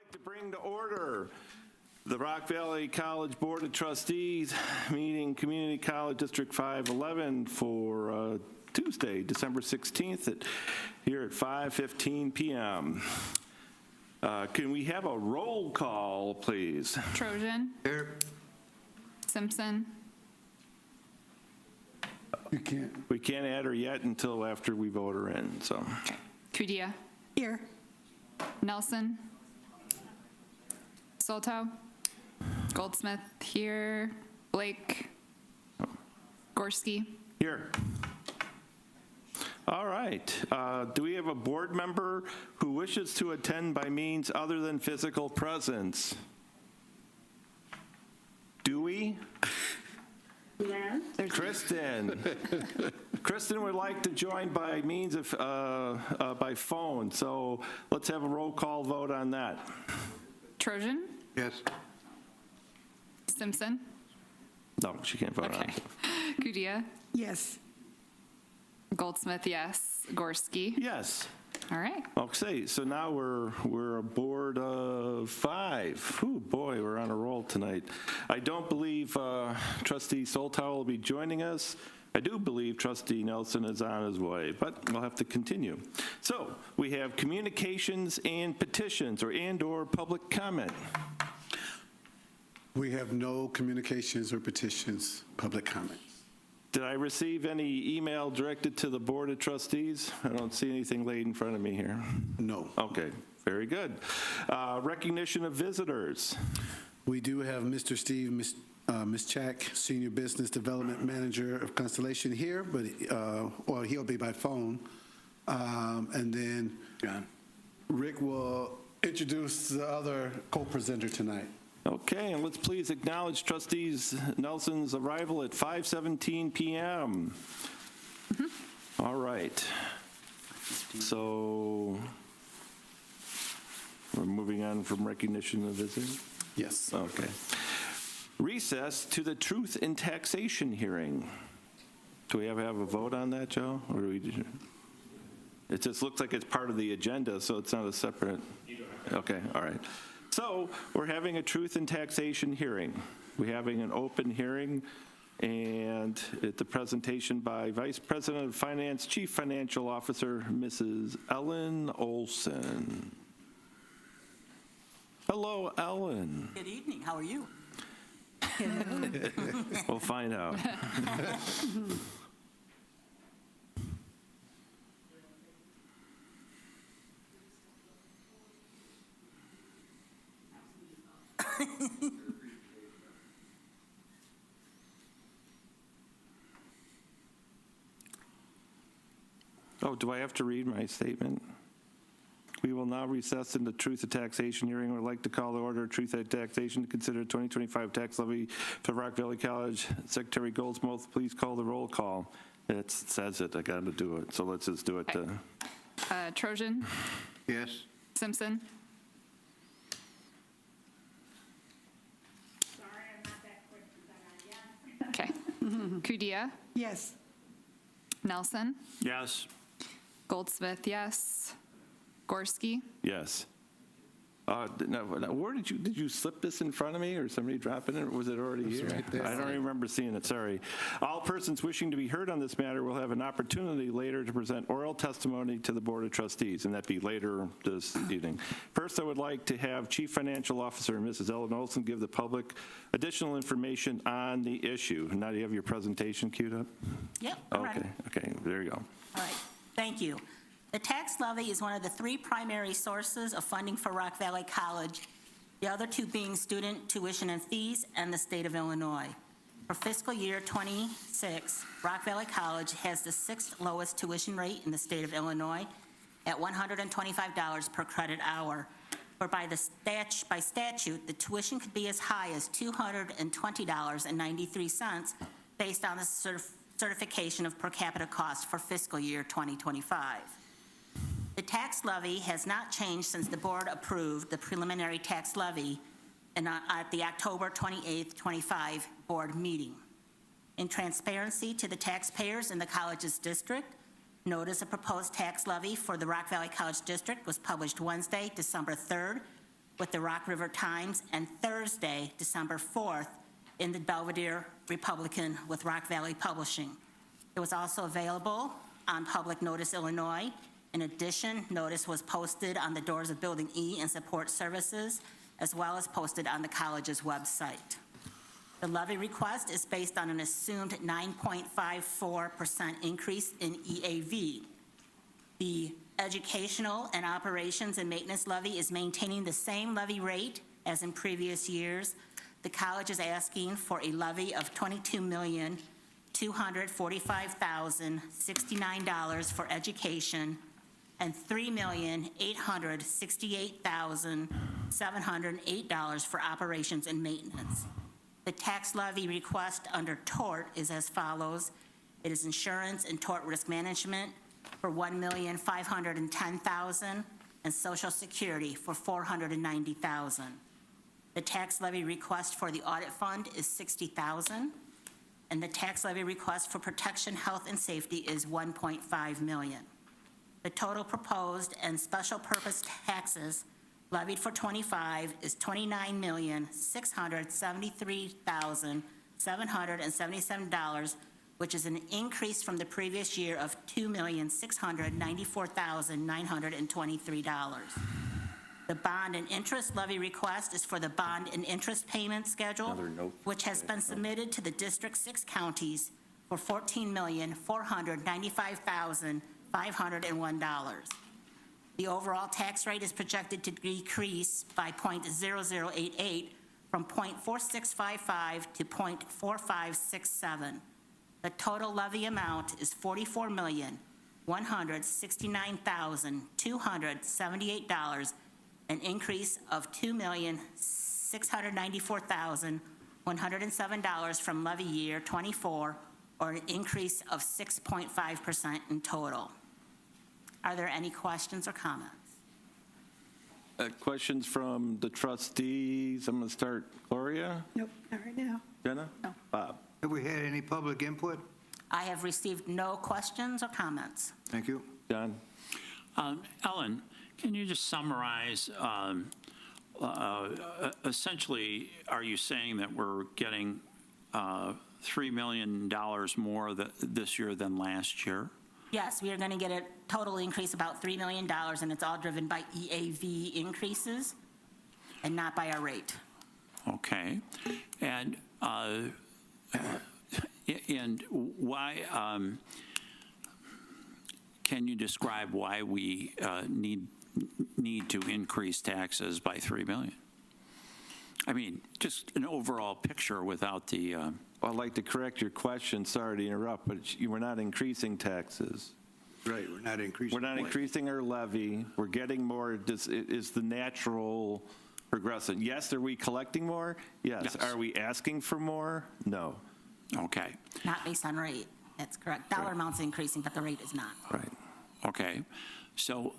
like to bring to order the Rock Valley College Board of Trustees meeting Community College District 511 for Tuesday, December 16th here at 5:15 p.m. Can we have a roll call, please? Trojan. Here. Simpson. You can't. We can't add her yet until after we vote her in, so. Kudia. Here. Nelson. Solto. Goldsmith here. Blake. Gorski. Here. All right. Do we have a board member who wishes to attend by means other than physical presence? Do we? Yes. Kristen. Kristen would like to join by means of by phone, so let's have a roll call vote on that. Trojan. Yes. Simpson. No, she can't vote on Okay. it. Kudia. Yes. Goldsmith, yes. Gorski. Yes. All right. Okay, so now we're a board of 5. Ooh, boy, we're on a roll tonight. I don't believe Trustee Soltow will be joining us. I do believe Trustee Nelson is on his way, but we'll have to continue. So we have communications and petitions or public comment. We have no communications or petitions, public comments. Did I receive any email directed to the Board of Trustees? I don't see anything laid in front of me here. No. Okay, very good. Recognition of visitors. We do have Mr. Steve Mischak, Senior Business Development Manager of Constellation here, but well, he'll be by phone. And then Rick will introduce the other co-presenter tonight. Okay, and let's please acknowledge Trustees Nelson's arrival at 5:17 p.m. All right. So we're moving on from recognition of visitors. Yes. Okay. Recess to the truth in taxation hearing. Do we have a vote on that, Joe? Or do we? It just looks like it's part of the agenda, so it's not a separate. Okay, all right. So we're having a truth in taxation hearing. We're having an open hearing, and it's a presentation by Vice President of Finance, Chief Financial Officer, Mrs. Ellen Olson. Hello, Ellen. Good evening. How are you? We'll find out. Oh, do I have to read my statement? We will now recess into truth of taxation hearing. We'd like to call the order of truth of taxation to consider 2025 tax levy for Rock Valley College. Secretary Goldsmith, please call the roll call. It says it. I got to do it. So let's just do it. Trojan. Yes. Simpson. Sorry, I'm not that quick. Okay. Kudia. Yes. Nelson. Yes. Goldsmith, yes. Gorski. Yes. Now, where did you slip this in front of me, or somebody drop it in, or was it already here? right there. I don't remember seeing it, sorry. All persons wishing to be heard on this matter will have an opportunity later to present oral testimony to the Board of Trustees, and that'd be later this evening. First, I would like to have Chief Financial Officer, Mrs. Ellen Olson, give the public additional information on the issue. Now, do you have your presentation queued up? Yep. I'm ready. Okay, there you go. All right. Thank you. The tax levy is one of the 3 primary sources of funding for Rock Valley College, the other 2 being student tuition and fees and the state of Illinois. For fiscal year 26, Rock Valley College has the 6th lowest tuition rate in the state of Illinois at $125 per credit hour, whereby by statute, the tuition could be as high as $220.93 based on the certification of per capita cost for fiscal year 2025. The tax levy has not changed since the board approved the preliminary tax levy at the October 28, 25 board meeting. In transparency to the taxpayers in the college's district, notice of proposed tax levy for the Rock Valley College District was published Wednesday, December 3rd, with the Rock River Times, and Thursday, December 4th, in the Belvedere Republican with Rock Valley Publishing. It was also available on Public Notice Illinois. In addition, notice was posted on the doors of Building E and support services, as well as posted on the college's website. The levy request is based on an assumed 9.54% increase in EAV. The educational and operations and maintenance levy is maintaining the same levy rate as in previous years. The college is asking for a levy of $22,245,069 for education and $3,868,708 for operations and maintenance. The tax levy request under tort is as follows. It is insurance and tort risk management for $1,510,000 and Social Security for $490,000. The tax levy request for the audit fund is $60,000, and the tax levy request for protection, health, and safety is $1.5 million. The total proposed and special purpose taxes levied for '25 is $29,673,777, which is an increase from the previous year of $2,694,923. The bond and interest levy request is for the bond and interest payment schedule, which has been submitted to the District 6 counties for $14,495,501. The overall tax rate is projected to decrease by .0088 from .4655 to .4567. The total levy amount is $44,169,278, an increase of $2,694,107 from levy year '24, or an increase of 6.5% in total. Are there any questions or comments? Questions from the trustees? I'm going to start. Gloria? Nope, not right now. Jenna? No. Bob? Have we had any public input? I have received no questions or comments. Thank you. John? Ellen, can you just summarize, essentially, are you saying that we're getting $3 million more this year than last year? Yes, we are going to get a total increase about $3 million, and it's all driven by EAV increases and not by our rate. Okay. And why, can you describe why we need to increase taxes by $3 million? I mean, just an overall picture without the... I'd like to correct your question. Sorry to interrupt, but we're not increasing taxes. Right, we're not increasing. We're not increasing our levy. We're getting more. This is the natural progression. Yes, are we collecting more? Yes. Are we asking for more? No. Okay. Not based on rate. That's correct. Dollar amount's increasing, but the rate is not. Right. Okay. So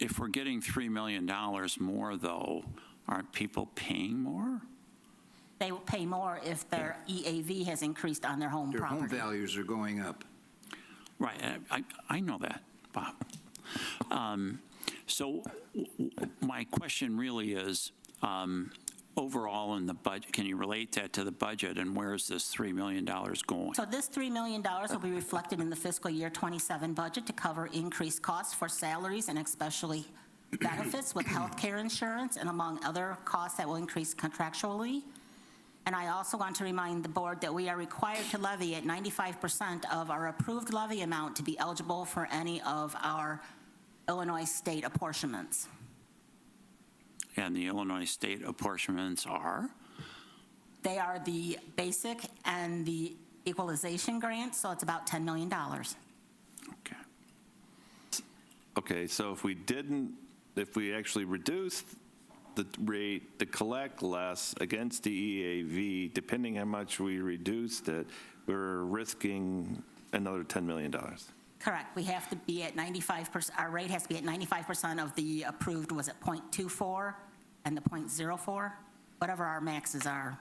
if we're getting $3 million more, though, aren't people paying more? They will pay more if their EAV has increased on their home Their property. home values are going up. Right. I know that, Bob. So my question really is, overall in the budget, can you relate that to the budget, and where is this $3 million going? So this $3 million will be reflected in the fiscal year '27 budget to cover increased costs for salaries and especially benefits with health care insurance and among other costs that will increase contractually. And I also want to remind the board that we are required to levy at 95% of our approved levy amount to be eligible for any of our Illinois state apportionments. And the Illinois state apportionments are? They are the basic and the equalization grant, so it's about $10 million. Okay. Okay, so if we actually reduced the rate to collect less against the EAV, depending how much we reduced it, we're risking another $10 million. Correct. We have to be at 95%. Our rate has to be at 95% of the approved, was it 0.24 and the 0.04? Whatever our maxes are.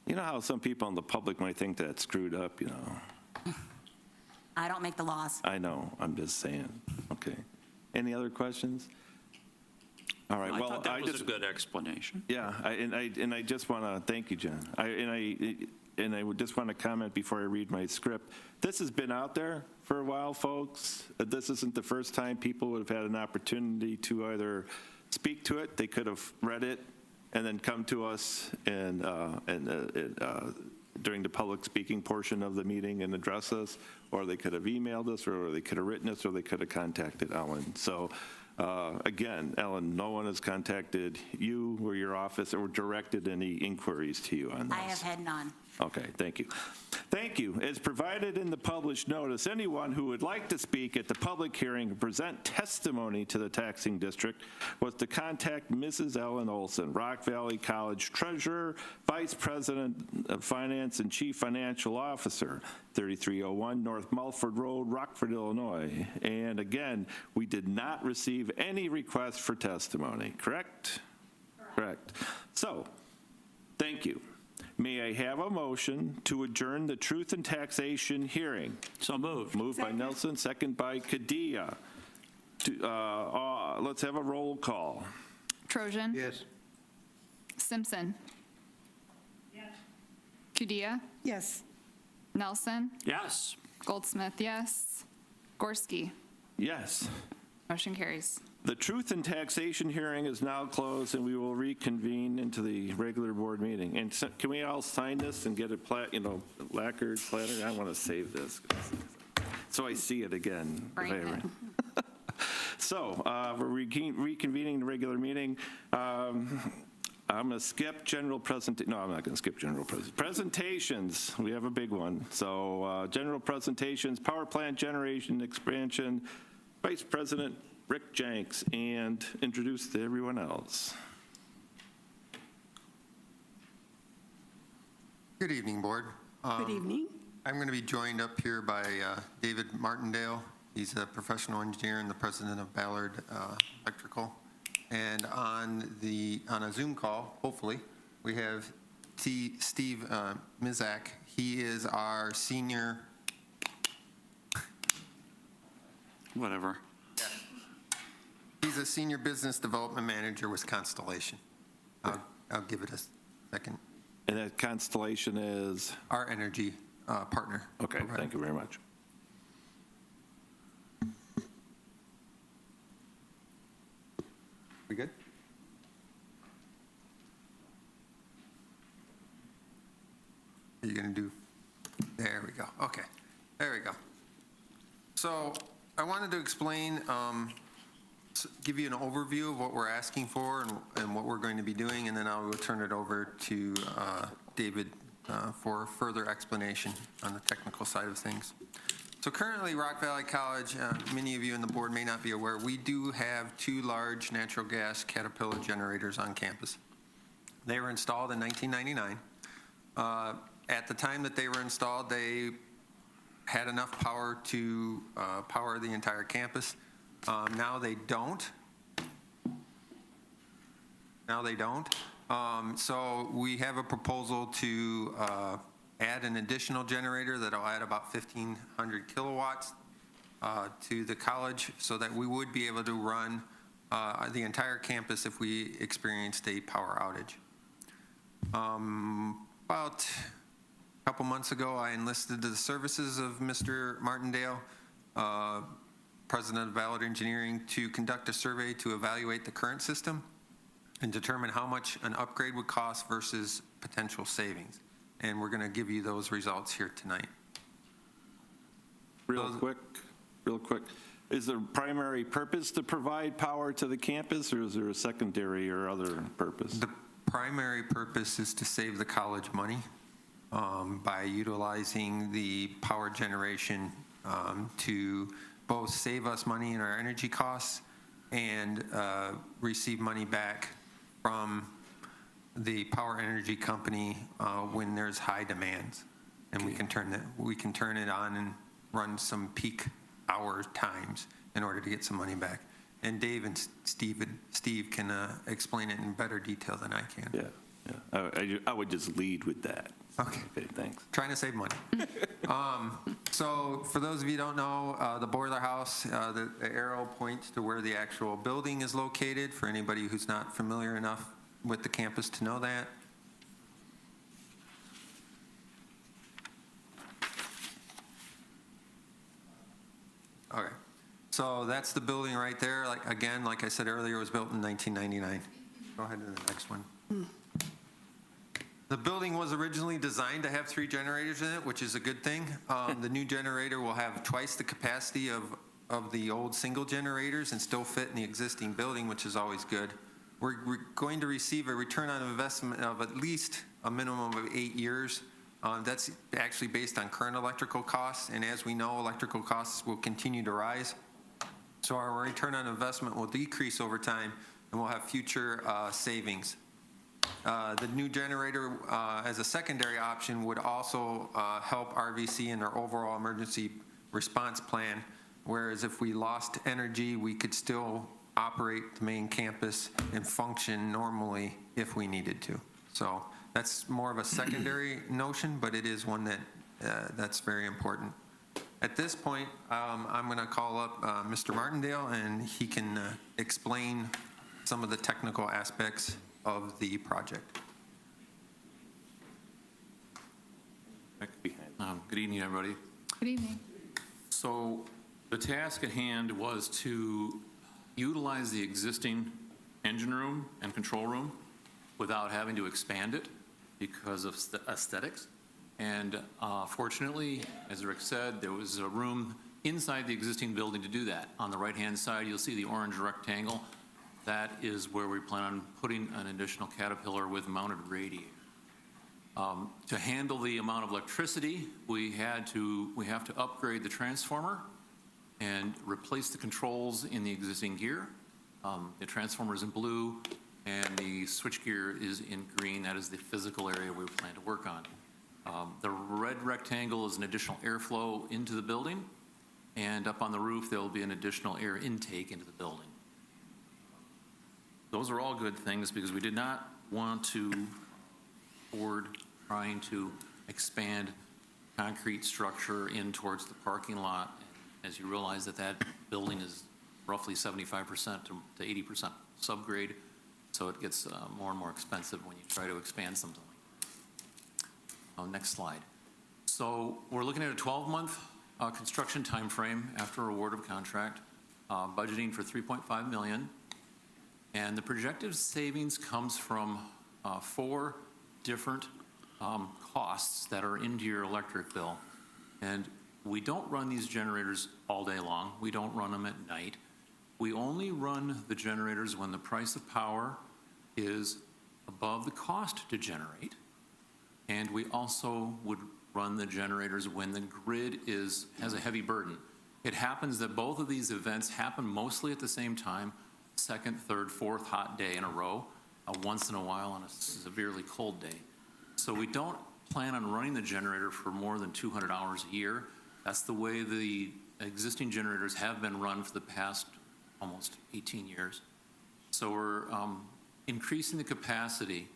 You know how some people in the public might think that's screwed up, you know? I don't make the laws. I know, I'm just saying. Okay. Any other questions? All right, I well, thought that was just, a good explanation. yeah, and I just want to, thank you, John. I would just want to comment before I read my script. This has been out there for a while, folks. This isn't the first time people would have had an opportunity to either speak to it, they could have read it, and then come to us and during the public speaking portion of the meeting and address us, or they could have emailed us, or they could have written us, or they could have contacted Ellen. So again, Ellen, no one has contacted you or your office or directed any inquiries to you on this. I have had none. Okay, thank you. Thank you. As provided in the published notice, anyone who would like to speak at the public hearing and present testimony to the taxing district was to contact Mrs. Ellen Olson, Rock Valley College Treasurer, Vice President of Finance and Chief Financial Officer, 3301 North Mulford Road, Rockford, Illinois. And again, we did not receive any requests for testimony, correct? Correct. So, thank you. May I have a motion to adjourn the Truth and Taxation hearing? So moved. Moved by Nelson, second by Kadia. Let's have a roll call. Trojan. Yes. Simpson. Yes. Kudia. Yes. Nelson. Yes. Goldsmith, yes. Gorski. Yes. Motion carries. The Truth and Taxation hearing is now closed, and we will reconvene into the regular board meeting. And can we all sign this and get it, lacquered, plattered? I want to save this so I see it again. Frame it. So we're reconvening the regular meeting. I'm going to skip general presentation. No, I'm not going to skip general presentations. We have a big one. So general presentations, power plant generation expansion, Vice President Rick Jenks, and introduce to everyone else. Good evening, Board. Good evening. I'm going to be joined up here by David Martindale. He's a professional engineer and the president of Ballard Electrical. And on a Zoom call, hopefully, we have Steve Mizak. He is our senior. Whatever. He's a senior business development manager with Constellation. I'll give it a second. And that Constellation is? Our energy partner. Okay, thank you very much. We good? Are you going to do? There we go. Okay. There we go. So I wanted to explain, give you an overview of what we're asking for and what we're going to be doing, and then I will turn it over to David for further explanation on the technical side of things. So currently, Rock Valley College, many of you in the board may not be aware, we do have 2 large natural gas Caterpillar generators on campus. They were installed in 1999. At the time that they were installed, they had enough power to power the entire campus. Now they don't. So we have a proposal to add an additional generator that'll add about 1,500 kilowatts to the college so that we would be able to run the entire campus if we experienced a power outage. About a couple months ago, I enlisted the services of Mr. Martindale, President of Ballard Engineering, to conduct a survey to evaluate the current system and determine how much an upgrade would cost versus potential savings. And we're going to give you those results here tonight. Real quick. Is the primary purpose to provide power to the campus, or is there a secondary or other purpose? The primary purpose is to save the college money by utilizing the power generation to both save us money in our energy costs and receive money back from the power energy company when there's high demands, and we can turn it on and run some peak hour times in order to get some money back. And Dave and Steve can explain it in better detail than I can. Yeah. I would just lead with that. Okay. Thanks. Trying to save money. So for those of you who don't know, the boiler house, the arrow points to where the actual building is located, for anybody who's not familiar enough with the campus to know that. Okay, so that's the building right there. Like I said earlier, it was built in 1999. Go ahead to the next one. The building was originally designed to have 3 generators in it, which is a good thing. The new generator will have twice the capacity of the old single generators and still fit in the existing building, which is always good. We're going to receive a return on investment of at least a minimum of 8 years. That's actually based on current electrical costs, and as we know, electrical costs will continue to rise. So our return on investment will decrease over time, and we'll have future savings. The new generator, as a secondary option, would also help RVC in their overall emergency response plan, whereas if we lost energy, we could still operate the main campus and function normally if we needed to. So that's more of a secondary notion, but it is one that that's very important. At this point, I'm going to call up Mr. Martindale, and he can explain some of the technical aspects of the project. Good evening, everybody. Good evening. So the task at hand was to utilize the existing engine room and control room without having to expand it because of aesthetics. And fortunately, as Rick said, there was a room inside the existing building to do that. On the right-hand side, you'll see the orange rectangle. That is where we plan on putting an additional Caterpillar with mounted radiator. To handle the amount of electricity, we have to upgrade the transformer and replace the controls in the existing gear. The transformer is in blue, and the switchgear is in green. That is the physical area we plan to work on. The red rectangle is an additional airflow into the building, and up on the roof, there will be an additional air intake into the building. Those are all good things because we did not want to afford trying to expand concrete structure in towards the parking lot. As you realize that building is roughly 75% to 80% subgrade, so it gets more and more expensive when you try to expand something like that. Next slide. So we're looking at a 12-month construction time frame after award of contract, budgeting for $3.5 million. And the projected savings comes from 4 different costs that are into your electric bill. And we don't run these generators all day long. We don't run them at night. We only run the generators when the price of power is above the cost to generate. And we also would run the generators when the grid has a heavy burden. It happens that both of these events happen mostly at the same time, second, third, fourth hot day in a row, once in a while on a severely cold day. So we don't plan on running the generator for more than 200 hours a year. That's the way the existing generators have been run for the past almost 18 years. So we're increasing the capacity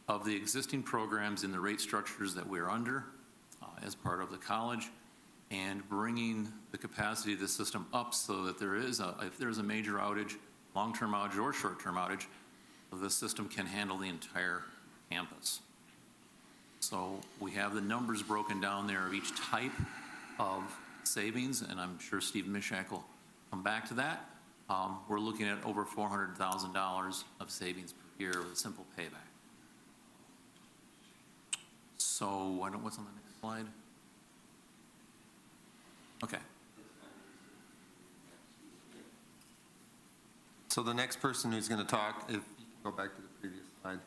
of the existing programs in the rate structures that we're under as part of the college, and bringing the capacity of the system up so that if there's a major outage, long-term outage or short-term outage, the system can handle the entire campus. So we have the numbers broken down there of each type of savings, and I'm sure Steve Mishak will come back to that. We're looking at over $400,000 of savings per year with a simple payback. So what's on the next slide? Okay. So the next person who's going to talk, if you can go back to the previous slide,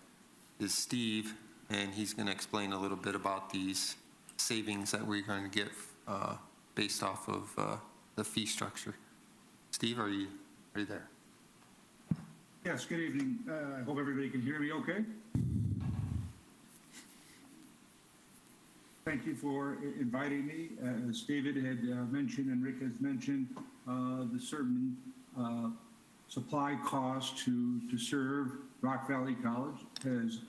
is Steve, and he's going to explain a little bit about these savings that we're going to get based off of the fee structure. Steve, are you there? Yes, good evening. I hope everybody can hear me okay. Thank you for inviting me. As David had mentioned and Rick has mentioned, the certain supply cost to serve Rock Valley College has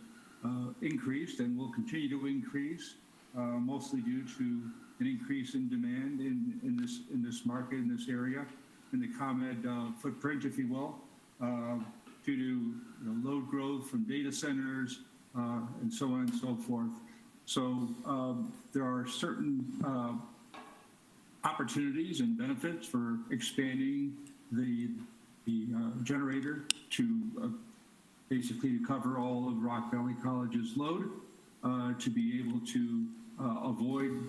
increased and will continue to increase, mostly due to an increase in demand in this market, in this area, in the ComEd footprint, if you will, due to load growth from data centers and so on and so forth. So there are certain opportunities and benefits for expanding the generator to basically to cover all of Rock Valley College's load, to be able to avoid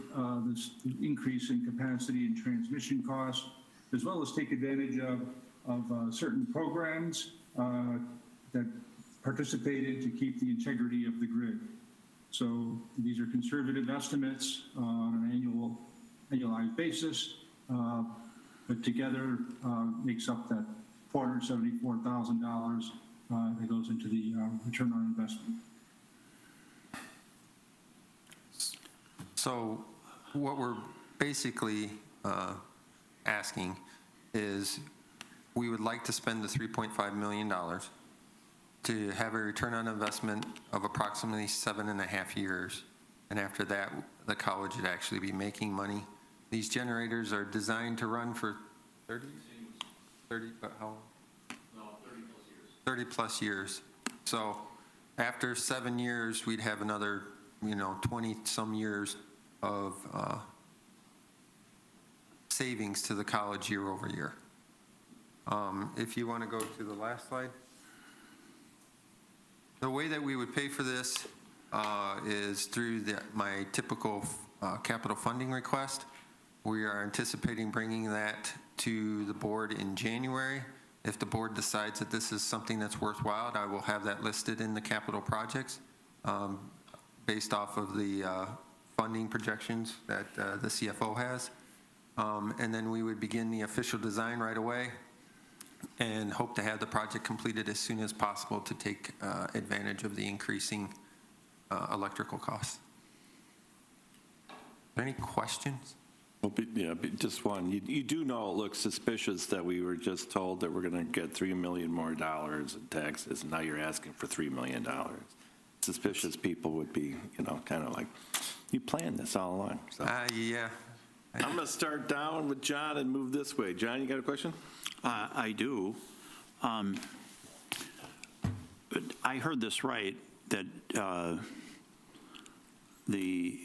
this increase in capacity and transmission costs, as well as take advantage of certain programs that participated to keep the integrity of the grid. So these are conservative estimates on an annualized basis, but together makes up that $474,000 that goes into the return on investment. So what we're basically asking is we would like to spend the $3.5 million to have a return on investment of approximately 7.5 years. And after that, the college would actually be making money. These generators are designed to run for 30, but how? No, 30 plus years. 30 plus years. So after 7 years, we'd have another, 20 some years of savings to the college year over year. If you want to go to the last slide. The way that we would pay for this is through my typical capital funding request. We are anticipating bringing that to the board in January. If the board decides that this is something that's worthwhile, I will have that listed in the capital projects based off of the funding projections that the CFO has. And then we would begin the official design right away and hope to have the project completed as soon as possible to take advantage of the increasing electrical costs. Are there any questions? Well, just one. You do know it looks suspicious that we were just told that we're going to get $3 million more in taxes, and now you're asking for $3 million. Suspicious people would be, kind of like, you planned this all along. So. Yeah. I'm going to start down with John and move this way. John, you got a question? I do. I heard this right, that the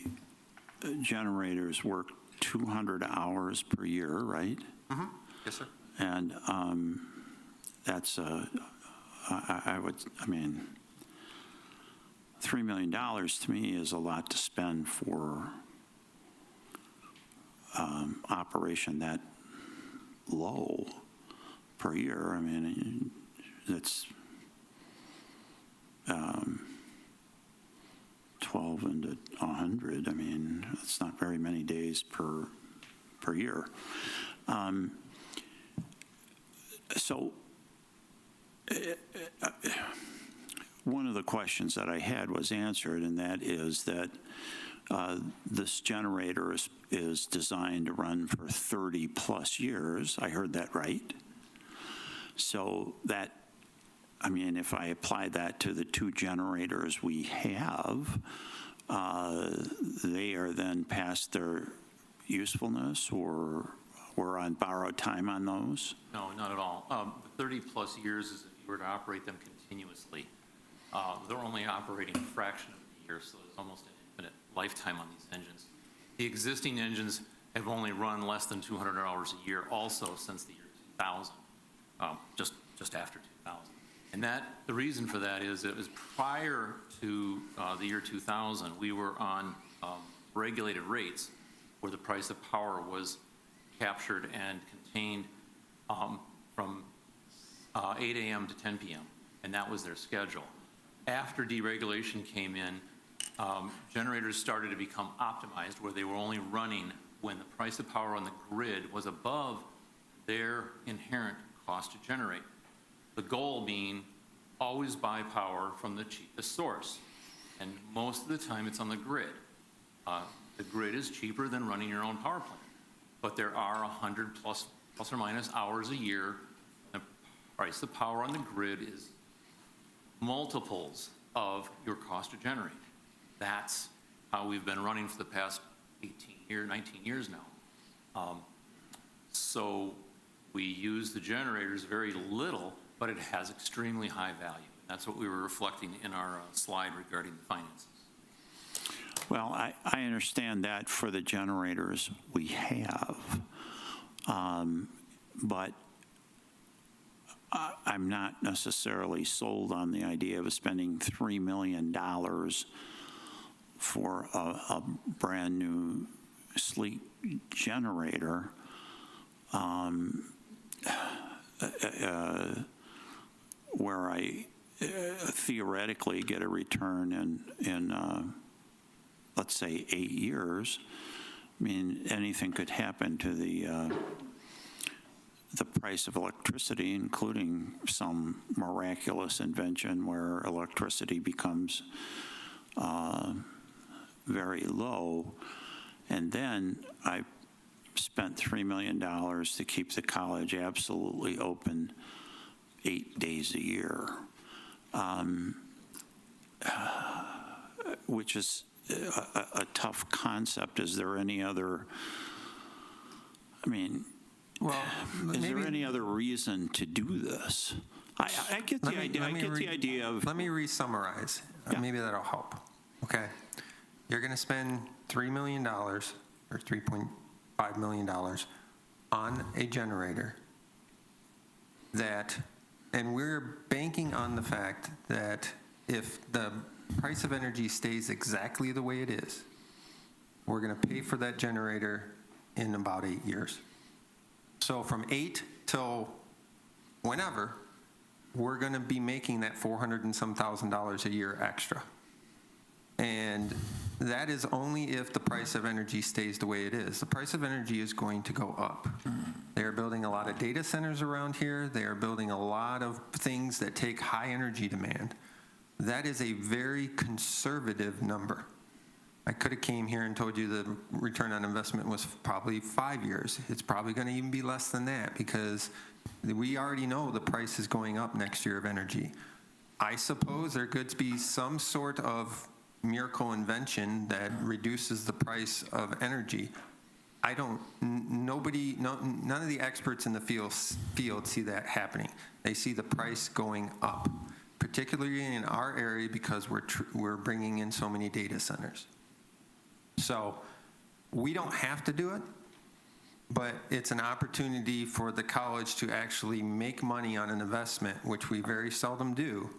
generators work 200 hours per year, right? Mm-hmm. Yes, sir. And that's, $3 million to me is a lot to spend for operation that low per year. It's 12 into 100. It's not very many days per year. So one of the questions that I had was answered, and that is that this generator is designed to run for 30 plus years. I heard that right? So that, if I apply that to the two generators we have, they are then past their usefulness, or we're on borrowed time on those? No, not at all. 30 plus years is if you were to operate them continuously. They're only operating a fraction of the year, so it's almost an infinite lifetime on these engines. The existing engines have only run less than 200 hours a year also since the year 2000, just after 2000. And the reason for that is it was prior to the year 2000, we were on regulated rates where the price of power was captured and contained from 8 a.m. to 10 p.m., and that was their schedule. After deregulation came in, generators started to become optimized where they were only running when the price of power on the grid was above their inherent cost to generate. The goal being always buy power from the cheapest source. And most of the time it's on the grid. The grid is cheaper than running your own power plant. But there are 100 plus or minus hours a year. The price of power on the grid is multiples of your cost to generate. That's how we've been running for the past 18 19 years now. So we use the generators very little, but it has extremely high value. That's what we were reflecting in our slide regarding the finances. Well, I understand that for the generators we have, but I'm not necessarily sold on the idea of spending $3 million for a brand-new sleek generator where I theoretically get a return in let's say 8 years. I mean, anything could happen to the price of electricity, including some miraculous invention where electricity becomes very low. And then I spent $3 million to keep the college absolutely open 8 days a year, which is a tough concept. Is there any other, I mean, Well, is there any other reason to do this? I get the idea. I get the idea of. Let me re-summarize. Yeah. Maybe that'll help. Okay. You're going to spend $3 million or $3.5 million on a generator that, and we're banking on the fact that if the price of energy stays exactly the way it is, we're going to pay for that generator in about 8 years. So from 8 till whenever, we're going to be making that $400,000 and some a year extra. And that is only if the price of energy stays the way it is. The price of energy is going to go up. They are building a lot of data centers around here. They are building a lot of things that take high energy demand. That is a very conservative number. I could have came here and told you the return on investment was probably 5 years. It's probably going to even be less than that because we already know the price is going up next year of energy. I suppose there could be some sort of miracle invention that reduces the price of energy. None of the experts in the field see that happening. They see the price going up, particularly in our area because we're bringing in so many data centers. So we don't have to do it, but it's an opportunity for the college to actually make money on an investment, which we very seldom do,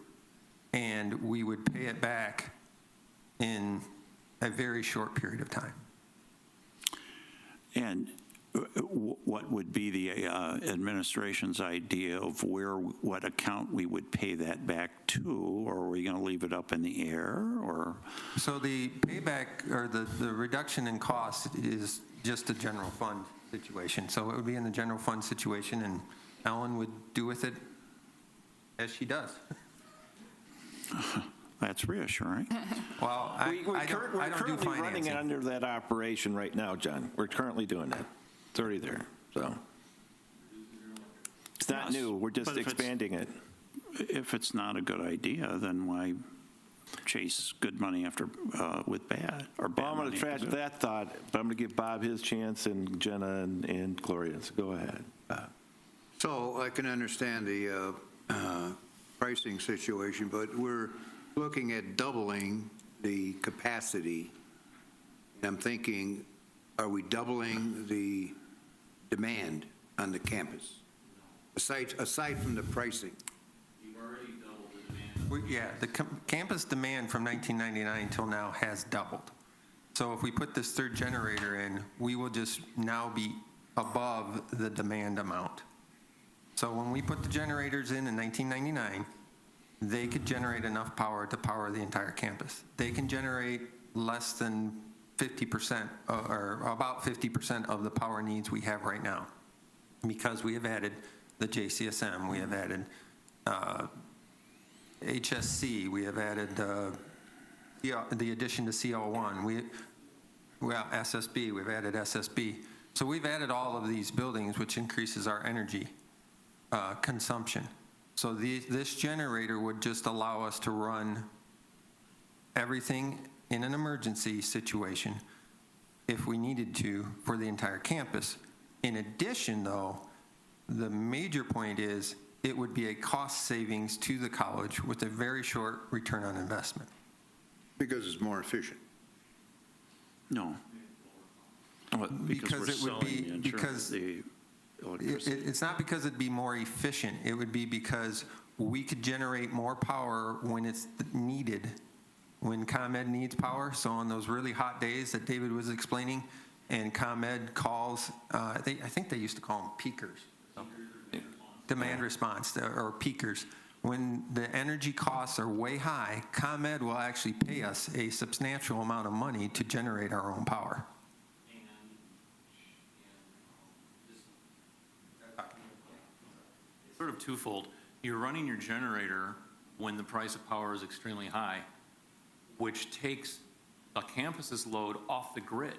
and we would pay it back in a very short period of time. And what would be the administration's idea of what account we would pay that back to? Or are we going to leave it up in the air? Or So the payback or the reduction in cost is just a general fund situation. So it would be in the general fund situation, and Ellen would do with it as she does. that's reassuring. Well, We're I don't do currently running financing. it under that operation right now, John. We're currently doing that. It's already there, so. It's not Yes, new, we're just but if it's- expanding it. If it's not a good idea, then why chase good money after with bad or bad Well, I'm going money to after trash good? that thought, but I'm going to give Bob his chance and Jenna and Gloria. So go ahead, Bob. So I can understand the pricing situation, but we're looking at doubling the capacity. And I'm thinking, are we doubling the demand on the campus? Aside from the pricing. You've already doubled the demand. Yeah, the campus demand from 1999 till now has doubled. So if we put this third generator in, we will just now be above the demand amount. So when we put the generators in 1999, they could generate enough power to power the entire campus. They can generate less than 50% or about 50% of the power needs we have right now because we have added the JCSM, we have added HSC, we have added the addition to CL1, SSB, we've added SSB. So we've added all of these buildings, which increases our energy consumption. So this generator would just allow us to run everything in an emergency situation if we needed to for the entire campus. In addition, though, the major point is it would be a cost savings to the college with a very short return on investment. Because it's more efficient. No. Because it would be, because it's not because it'd be more efficient. It would be because we could generate more power when it's needed, when ComEd needs power. So on those really hot days that David was explaining, and ComEd calls, I think they used to call them peakers. Demand response, or peakers. When the energy costs are way high, ComEd will actually pay us a substantial amount of money to generate our own power. It's sort of twofold. You're running your generator when the price of power is extremely high, which takes the campus's load off the grid.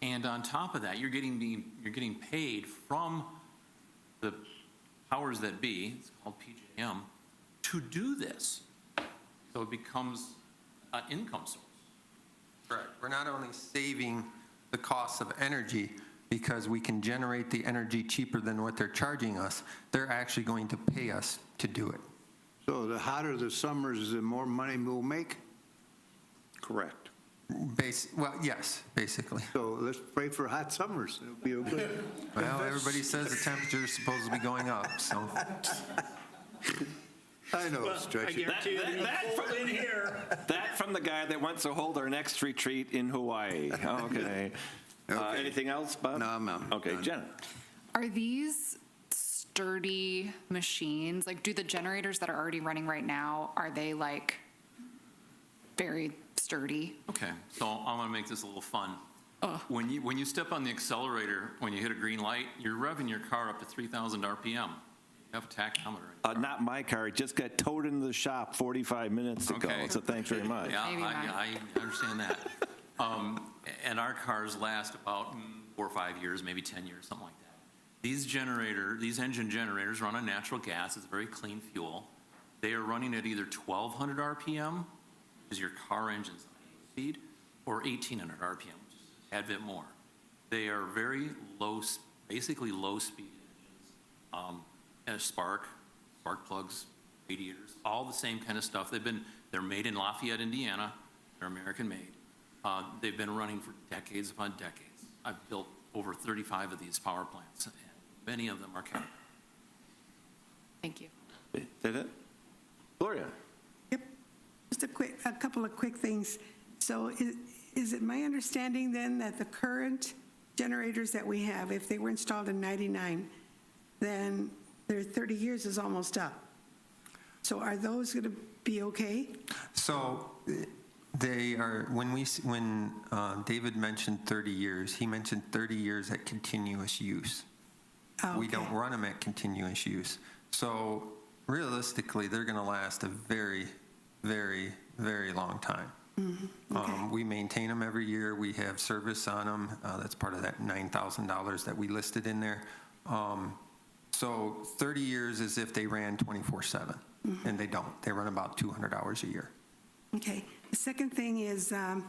And on top of that, you're getting paid from the powers that be, it's called PJM, to do this. So it becomes an income source. Correct. We're not only saving the cost of energy because we can generate the energy cheaper than what they're charging us, they're actually going to pay us to do it. So the hotter the summers, the more money we'll make? Correct. Well, yes, basically. So let's pray for hot summers. It'll be okay. Well, everybody says the temperature is supposed to be going up, so. I know, stretch it. That from the guy that wants to hold our next retreat in Hawaii. Okay. Okay. Anything else, Bob? No, I'm Okay, done. Jenna. Are these sturdy machines? Like, do the generators that are already running right now, are they like very sturdy? Okay, so I want to make this a little fun. When you step on the accelerator, when you hit a green light, you're revving your car up to 3,000 RPM. You have a tachometer. Not my car. It just got towed into the shop 45 minutes ago, Okay. so thanks very much. Yeah, Maybe I understand that. And our cars last about 4 or 5 years, maybe 10 years, something like that. These engine generators run on natural gas. It's a very clean fuel. They are running at either 1,200 RPM, which is your car engine's speed, or 1,800 RPM, which is a tad bit more. They are very low, basically low speed engines. And spark plugs, radiators, all the same kind of stuff. They're made in Lafayette, Indiana. They're American made. They've been running for decades upon decades. I've built over 35 of these power plants, and many of them are kept. Thank you. Is that it? Gloria? Yep. Just a couple of quick things. So is it my understanding then that the current generators that we have, if they were installed in 99, then their 30 years is almost up? So are those going to be okay? So they are, when David mentioned 30 years, he mentioned 30 years at continuous use. Oh, We okay. don't run them at continuous use. So realistically, they're going to last a very, very, very long time. Okay. We maintain them every year. We have service on them. That's part of that $9,000 that we listed in there. So 30 years is if they ran 24/7, and they don't. They run about 200 hours a year. Okay. The second thing is, my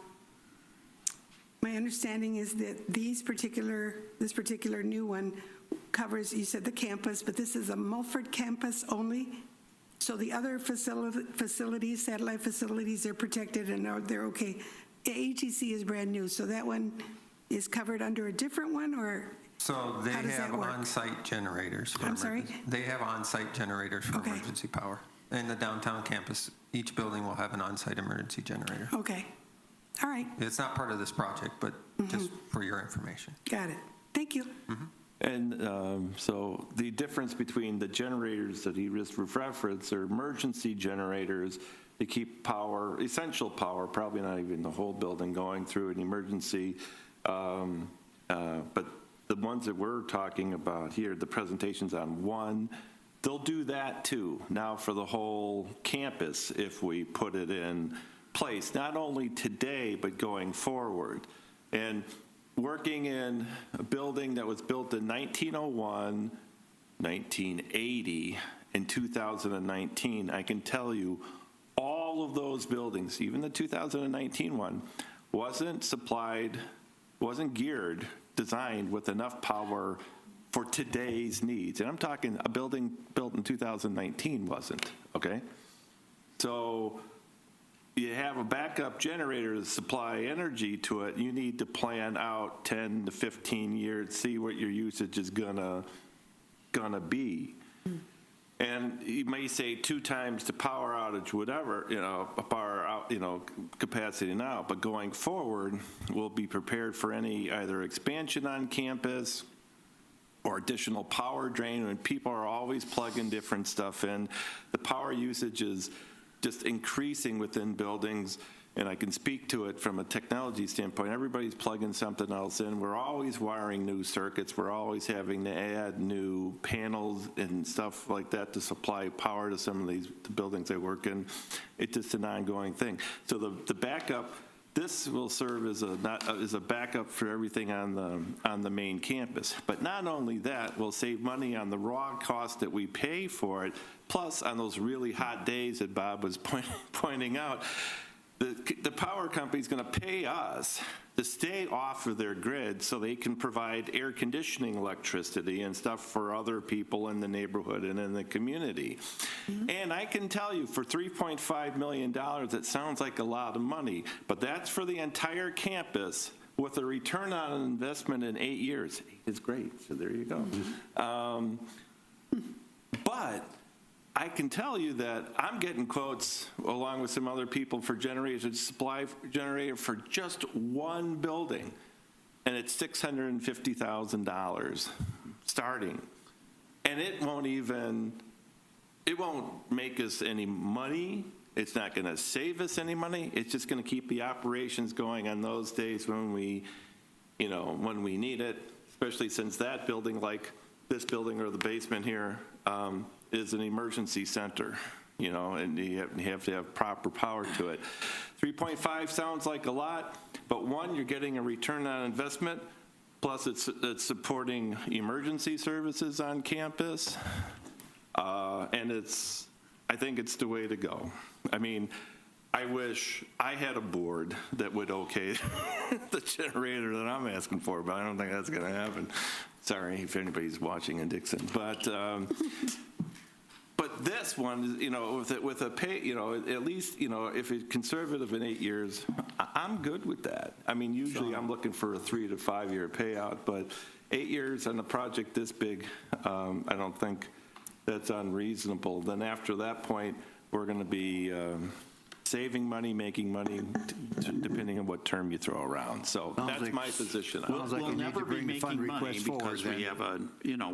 understanding is that this particular new one covers, you said the campus, but this is a Mulford campus only? So the other facilities, satellite facilities, they're protected and they're okay. ATC is brand new, so that one is covered under a different one, or? So they How does that have work? on-site generators. I'm sorry? They have on-site generators for Okay. emergency power. In the downtown campus, each building will have an on-site emergency generator. Okay. All right. It's not part of this project, but just for your information. Got it. Thank you. And so the difference between the generators that he just referenced are emergency generators to keep power, essential power, probably not even the whole building going through an emergency. But the ones that we're talking about here, the presentations on one, they'll do that too, now for the whole campus if we put it in place, not only today, but going forward. And working in a building that was built in 1901, 1980, and 2019, I can tell you all of those buildings, even the 2019 one, wasn't supplied wasn't designed with enough power for today's needs. And I'm talking a building built in 2019 wasn't, okay? So you have a backup generator to supply energy to it. You need to plan out 10 to 15 years, see what your usage is gonna be. And you may say 2 times the power outage, whatever, power out, capacity now, but going forward, we'll be prepared for any either expansion on campus or additional power drain. When people are always plugging different stuff in, the power usage is just increasing within buildings. And I can speak to it from a technology standpoint. Everybody's plugging something else in. We're always wiring new circuits. We're always having to add new panels and stuff like that to supply power to some of the buildings I work in. It's just an ongoing thing. So the backup, this will serve as a backup for everything on the main campus. But not only that, we'll save money on the raw cost that we pay for it, plus on those really hot days that Bob was pointing out. The power company's going to pay us to stay off of their grid so they can provide air conditioning electricity and stuff for other people in the neighborhood and in the community. And I can tell you, for $3.5 million, it sounds like a lot of money, but that's for the entire campus with a return on investment in 8 years. It's great, so there you go. But I can tell you that I'm getting quotes along with some other people for generators to supply generator for just one building, and it's $650,000 starting. And it won't make us any money. It's not going to save us any money. It's just going to keep the operations going on those days when we need it, especially since that building, like this building or the basement here, is an emergency center, and you have to have proper power to it. 3.5 sounds like a lot, but one, you're getting a return on investment, plus it's supporting emergency services on campus, and I think it's the way to go. I mean, I wish I had a board that would okay the generator that I'm asking for, but I don't think that's going to happen. Sorry if anybody's watching in Dixon, but this one, with a pay, at least, if it's conservative in 8 years, I'm good with that. I mean, usually I'm looking for a 3 to 5 year payout, but 8 years on a project this big, I don't think that's unreasonable. Then after that point, we're going to be saving money, making money, depending on what term you throw around. So that's my position. We'll never be making money because we have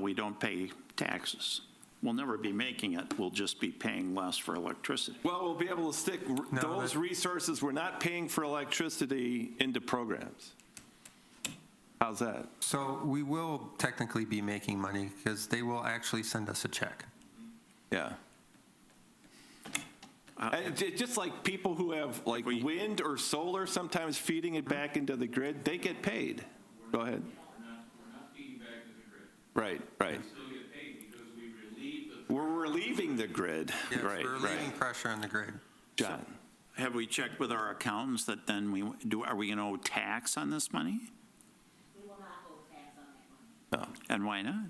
we don't pay taxes. We'll never be making it. We'll just be paying less for electricity. Well, we'll be able to stick those resources we're not paying for electricity into programs. How's that? So we will technically be making money because they will actually send us a check. Yeah. Just like people who have wind or solar, sometimes feeding it back into the grid, they get paid. Go ahead. We're not feeding back into the grid. Right. We still get paid because we relieve the. We're relieving the grid. Yes, right. we're relieving pressure on the grid. John. Have we checked with our accountants that then are we going to owe tax on this money? We will not owe tax on that money. No. And why not?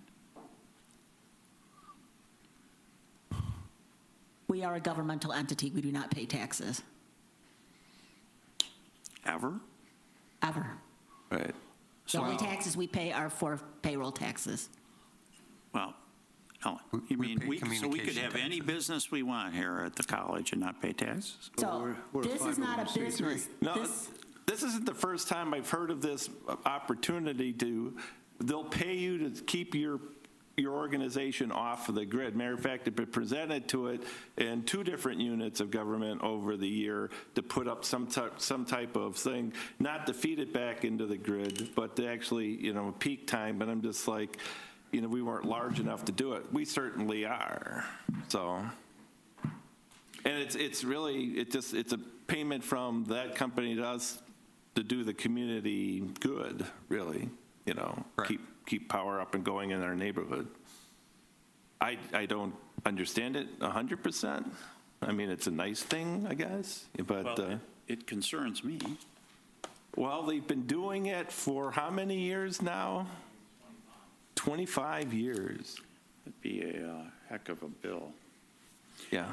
We are a governmental entity. We do not pay taxes, Ever? ever. Right. The only taxes we pay are for payroll taxes. Well, Ellen, you we mean pay we could communication have any business we want here at the college and not pay taxes? So this is not a business. No, this isn't the first time I've heard of this opportunity they'll pay you to keep your organization off of the grid. Matter of fact, it been presented to it in 2 different units of government over the year to put up some type of thing, not to feed it back into the grid, but to actually, peak time. But I'm just like, we weren't large enough to do it. We certainly are. So, and it's a payment from that company to us to do the community good, really. Right. Keep power up and going in our neighborhood. I don't understand it 100%. I mean, it's a nice thing, I guess, but Well, it concerns me. Well, they've been doing it for how many years now? 25 years. It'd be a heck of a bill. Yeah.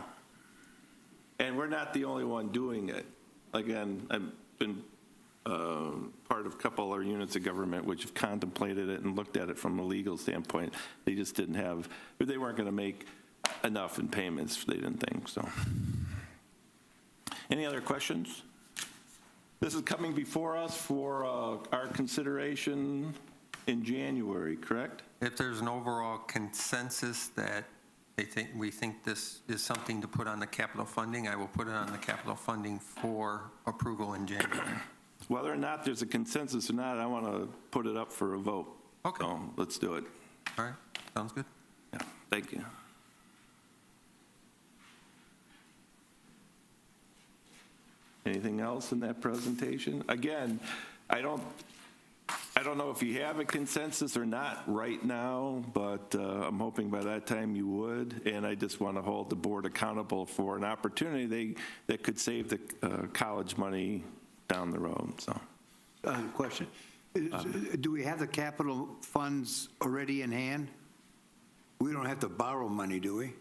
And we're not the only one doing it. Again, I've been part of a couple other units of government which have contemplated it and looked at it from a legal standpoint. They just didn't have, they weren't going to make enough in payments, they didn't think, so. Any other questions? This is coming before us for our consideration in January, correct? If there's an overall consensus that we think this is something to put on the capital funding, I will put it on the capital funding for approval in January. Whether or not there's a consensus or not, I want to put it up for a vote. Okay. So let's do it. All right, sounds good. Yeah, thank you. Anything else in that presentation? Again, I don't know if you have a consensus or not right now, but I'm hoping by that time you would. And I just want to hold the board accountable for an opportunity that could save the college money down the road, so. Question. Do we have the capital funds already in hand? We don't have to borrow money, do we?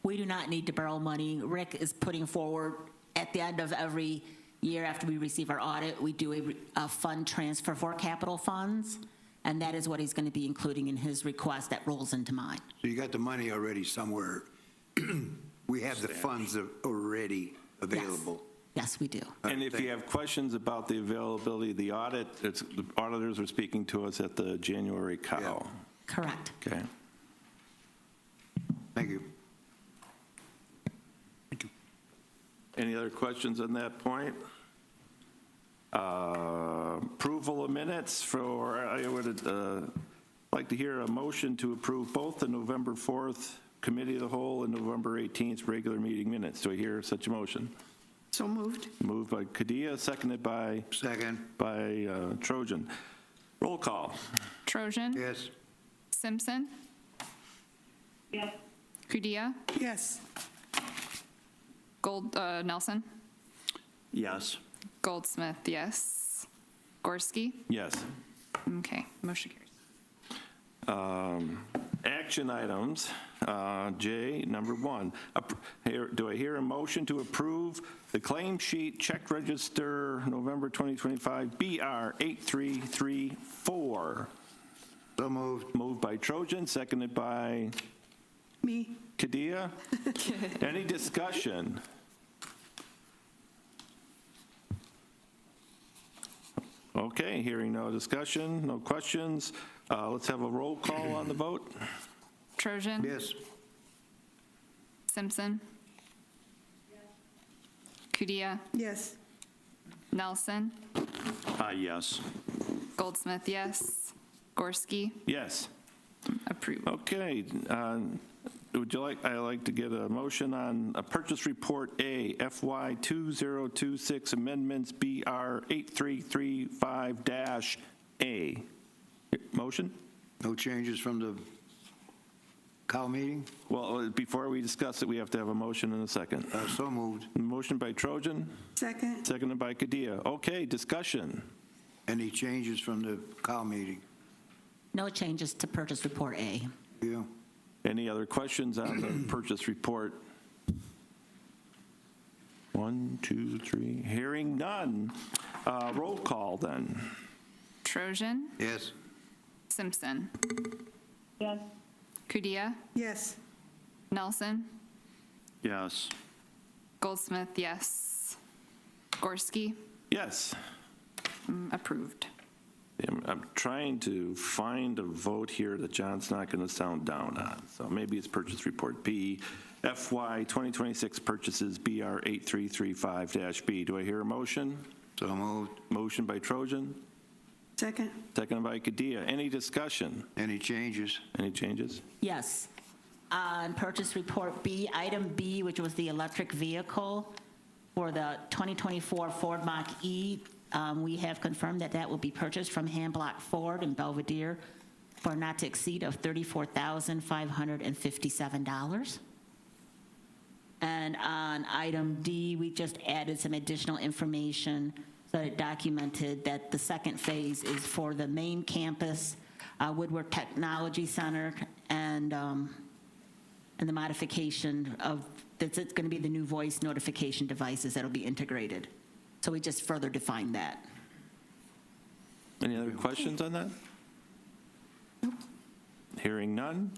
We do not need to borrow money. Rick is putting forward, at the end of every year after we receive our audit, we do a fund transfer for capital funds, and that is what he's going to be including in his request that rolls into mine. So you got the money already somewhere. We have the funds already available. Yes, we do. And if you have questions about the availability of the audit, the auditors are speaking to us at the January call. Correct. Okay. Thank you. Any other questions on that point? Approval of minutes for, I would like to hear a motion to approve both the November 4th Committee of the Whole and November 18th regular meeting minutes. Do I hear such a motion? So moved. Moved by Kadia, seconded by? Second. By Trojan. Roll call. Trojan? Yes. Simpson? Yes. Kudia? Yes. Nelson? Yes. Goldsmith, yes. Gorski? Yes. Okay, motion carries. Action items, J, number 1. Do I hear a motion to approve the claim sheet check register November 2025 BR 8334? So moved. Moved by Trojan, seconded by Me. Kadia. Any discussion? Okay, hearing no discussion, no questions. Let's have a roll call on the vote. Trojan? Yes. Simpson? Kudia? Yes. Nelson? Yes. Goldsmith, yes. Gorski? Yes. Approved. Okay, I'd like to get a motion on a purchase report A, FY 2026 amendments BR 8335-A. Motion? No changes from the Cal meeting? Well, before we discuss it, we have to have a motion and a second. So moved. Motion by Trojan, Second. seconded by Kadia. Okay, discussion. Any changes from the Cal meeting? No changes to purchase report A. Yeah. Any other questions on the purchase report? 1, 2, 3. Hearing none. Roll call then. Trojan? Yes. Simpson? Yes. Kudia? Yes. Nelson? Yes. Goldsmith, yes. Gorski? Yes. Approved. I'm trying to find a vote here that John's not going to sound down on. So maybe it's purchase report B, FY 2026 purchases BR 8335-B. Do I hear a motion? So moved. Motion by Trojan, Second. seconded by Kadia. Any discussion? Any changes? Any changes? Yes. On purchase report B, item B, which was the electric vehicle for the 2024 Ford Mach-E, we have confirmed that that will be purchased from Hanblock Ford in Belvedere for not to exceed of $34,557. And on item D, we just added some additional information so that it documented that the second phase is for the main campus, Woodward Technology Center, and the modification of, that's going to be the new voice notification devices that'll be integrated. So we just further defined that. Any other questions on that? Hearing none.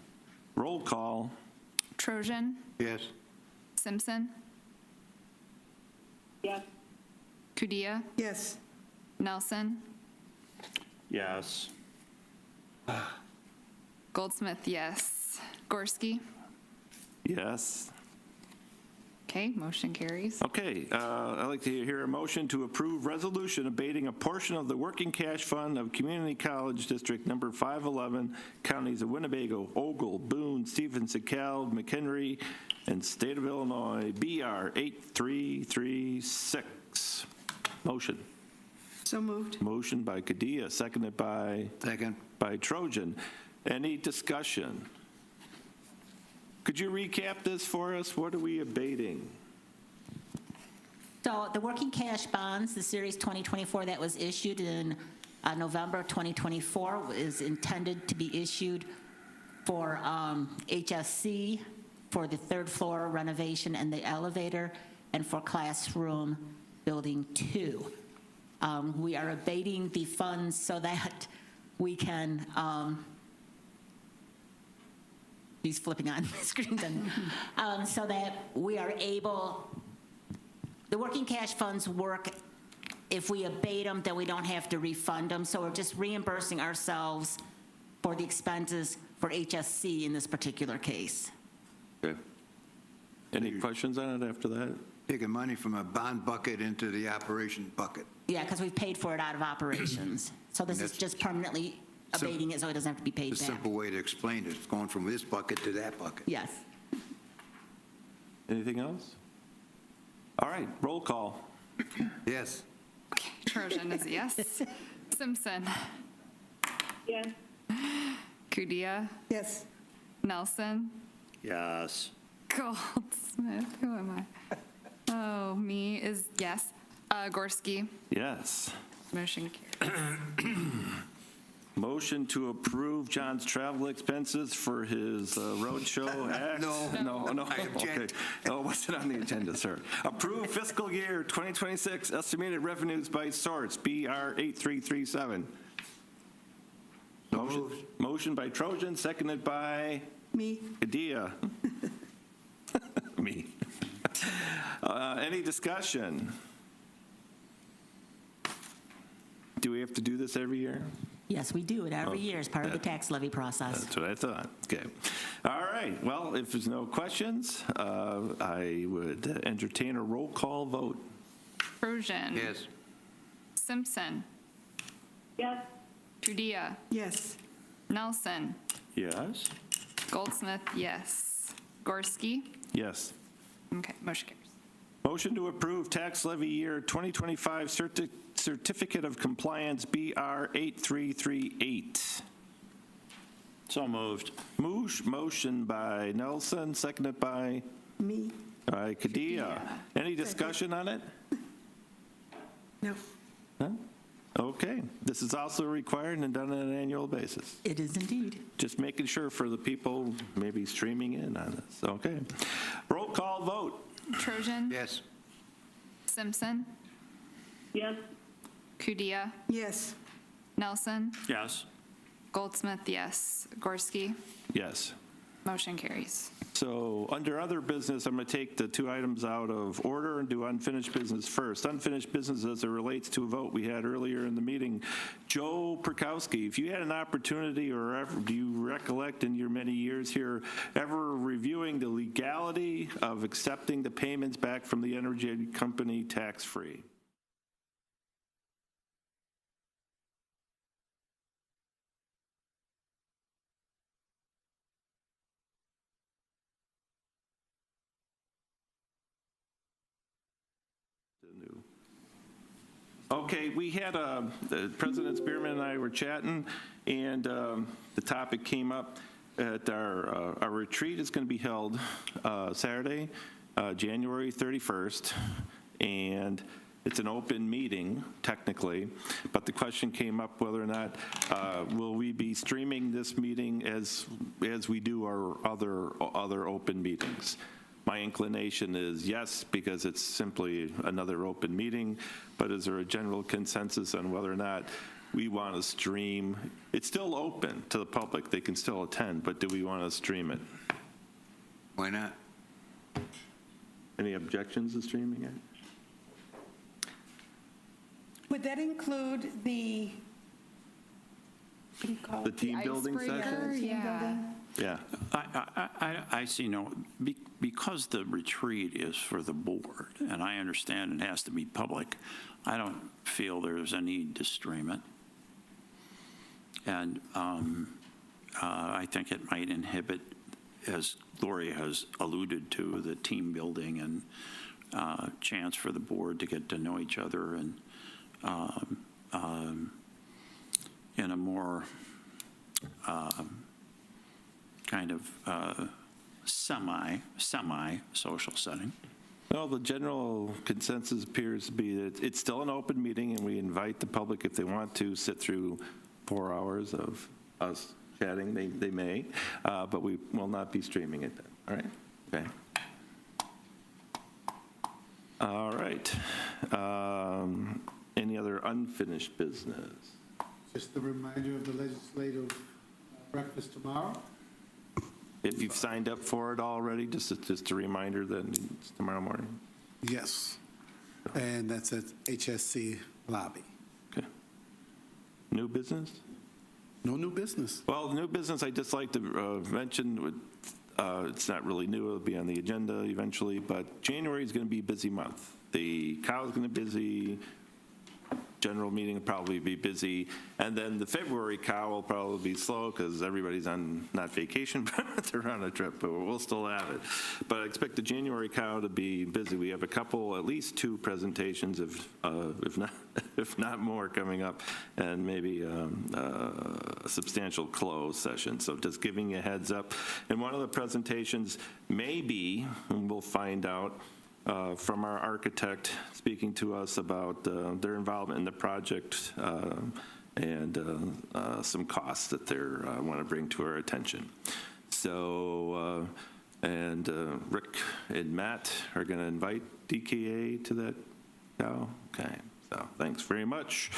Roll call. Trojan, Yes. Simpson, Yes. Kudia, Yes. Nelson, Yes. Goldsmith, yes. Gorski. Yes. Okay, motion carries. Okay, I'd like to hear a motion to approve resolution abating a portion of the working cash fund of Community College District Number 511, counties of Winnebago, Ogle, Boone, Stevens, DeKalb, McHenry, and State of Illinois, BR 8336. Motion. So moved. Motion by Kadia, seconded by Second. Trojan. Any discussion? Could you recap this for us? What are we abating? So the working cash bonds, the Series 2024 that was issued in November 2024 is intended to be issued for HSC, for the third floor renovation and the elevator, and for classroom building 2. We are abating the funds so that we can, he's flipping on the screen, so that we are able, the working cash funds work, if we abate them, then we don't have to refund them. So we're just reimbursing ourselves for the expenses for HSC in this particular case. Okay. Any questions on it after that? Taking money from a bond bucket into the operation bucket. Yeah, because we've paid for it out of operations. So this is That's- just permanently abating it so it doesn't have to be paid A back. simple way to explain it, it's going from this bucket to that bucket. Yes. Anything else? All right, roll call. Yes. Trojan is a yes. Simpson. Yes. Kudia, Yes. Nelson, Yes. Goldsmith, who am I? Oh, me is yes. Gorski, Yes. motion carries. Motion to approve John's travel expenses for his roadshow act? No. No, I okay. object. Oh, what's it on the agenda, sir? Approve fiscal year 2026 estimated revenues by source, BR 8337. Motion by Trojan, seconded by Me. Kadia. Me. Any discussion? Do we have to do this every year? Yes, we do it every year as part of the tax levy process. That's what I thought. Okay. All right. Well, if there's no questions, I would entertain a roll call vote. Trojan. Yes. Simpson. Yes. Kudia, Yes. Nelson, Yes. Goldsmith, yes. Gorski, Yes. okay, motion carries. Motion to approve tax levy year 2025 certificate of compliance, BR 8338. So moved. Motion by Nelson, seconded by Me. Kadia. Any discussion on it? No. No? Okay. This is also required and done on an annual basis. It is indeed. Just making sure for the people maybe streaming in on this. Okay. Roll call vote. Trojan. Yes. Simpson. Yes. Kudia, Yes. Nelson, Yes. Goldsmith, yes. Gorski, Yes. motion carries. So under other business, I'm going to take the 2 items out of order and do unfinished business first. Unfinished business as it relates to a vote we had earlier in the meeting. Joe Perkowski, if you had an opportunity or ever, do you recollect in your many years here ever reviewing the legality of accepting the payments back from the energy company tax-free? Okay, we had, President Spearman and I were chatting, and the topic came up at our retreat is going to be held Saturday January 31st, and it's an open meeting, technically, but the question came up whether or not will we be streaming this meeting as we do our other open meetings. My inclination is yes, because it's simply another open meeting, but is there a general consensus on whether or not we want to stream? It's still open to the public, they can still attend, but do we want to stream it? Why not? Any objections to streaming it? Would that include the, what do you call The it? team building icebreaker, session? yeah. Yeah. I see no, because the retreat is for the board, and I understand it has to be public, I don't feel there's a need to stream it. And I think it might inhibit, as Gloria has alluded to, the team building and chance for the board to get to know each other and in a more kind of semi-social setting. Well, the general consensus appears to be that it's still an open meeting, and we invite the public, if they want to, sit through 4 hours of us chatting. They may, but we will not be streaming it then. All right? Okay. All right. Any other unfinished business? Just a reminder of the legislative breakfast tomorrow. If you've signed up for it already, just a reminder that it's tomorrow morning. Yes. And that's at HSC lobby. Okay. New business? No new business. Well, new business, I'd just like to mention, it's not really new, it'll be on the agenda eventually, but January is going to be a busy month. The cow is going to be busy, general meeting will probably be busy, and then the February cow will probably be slow because everybody's on, not vacation, but they're on a trip, but we'll still have it. But I expect the January cow to be busy. We have a couple, at least 2 presentations, if not more, coming up, and maybe a substantial closed session. So just giving you a heads up. And one of the presentations may be, and we'll find out, from our architect speaking to us about their involvement in the project and some costs that they want to bring to our attention. So, Rick and Matt are going to invite DKA to that. Oh, okay. So thanks very much.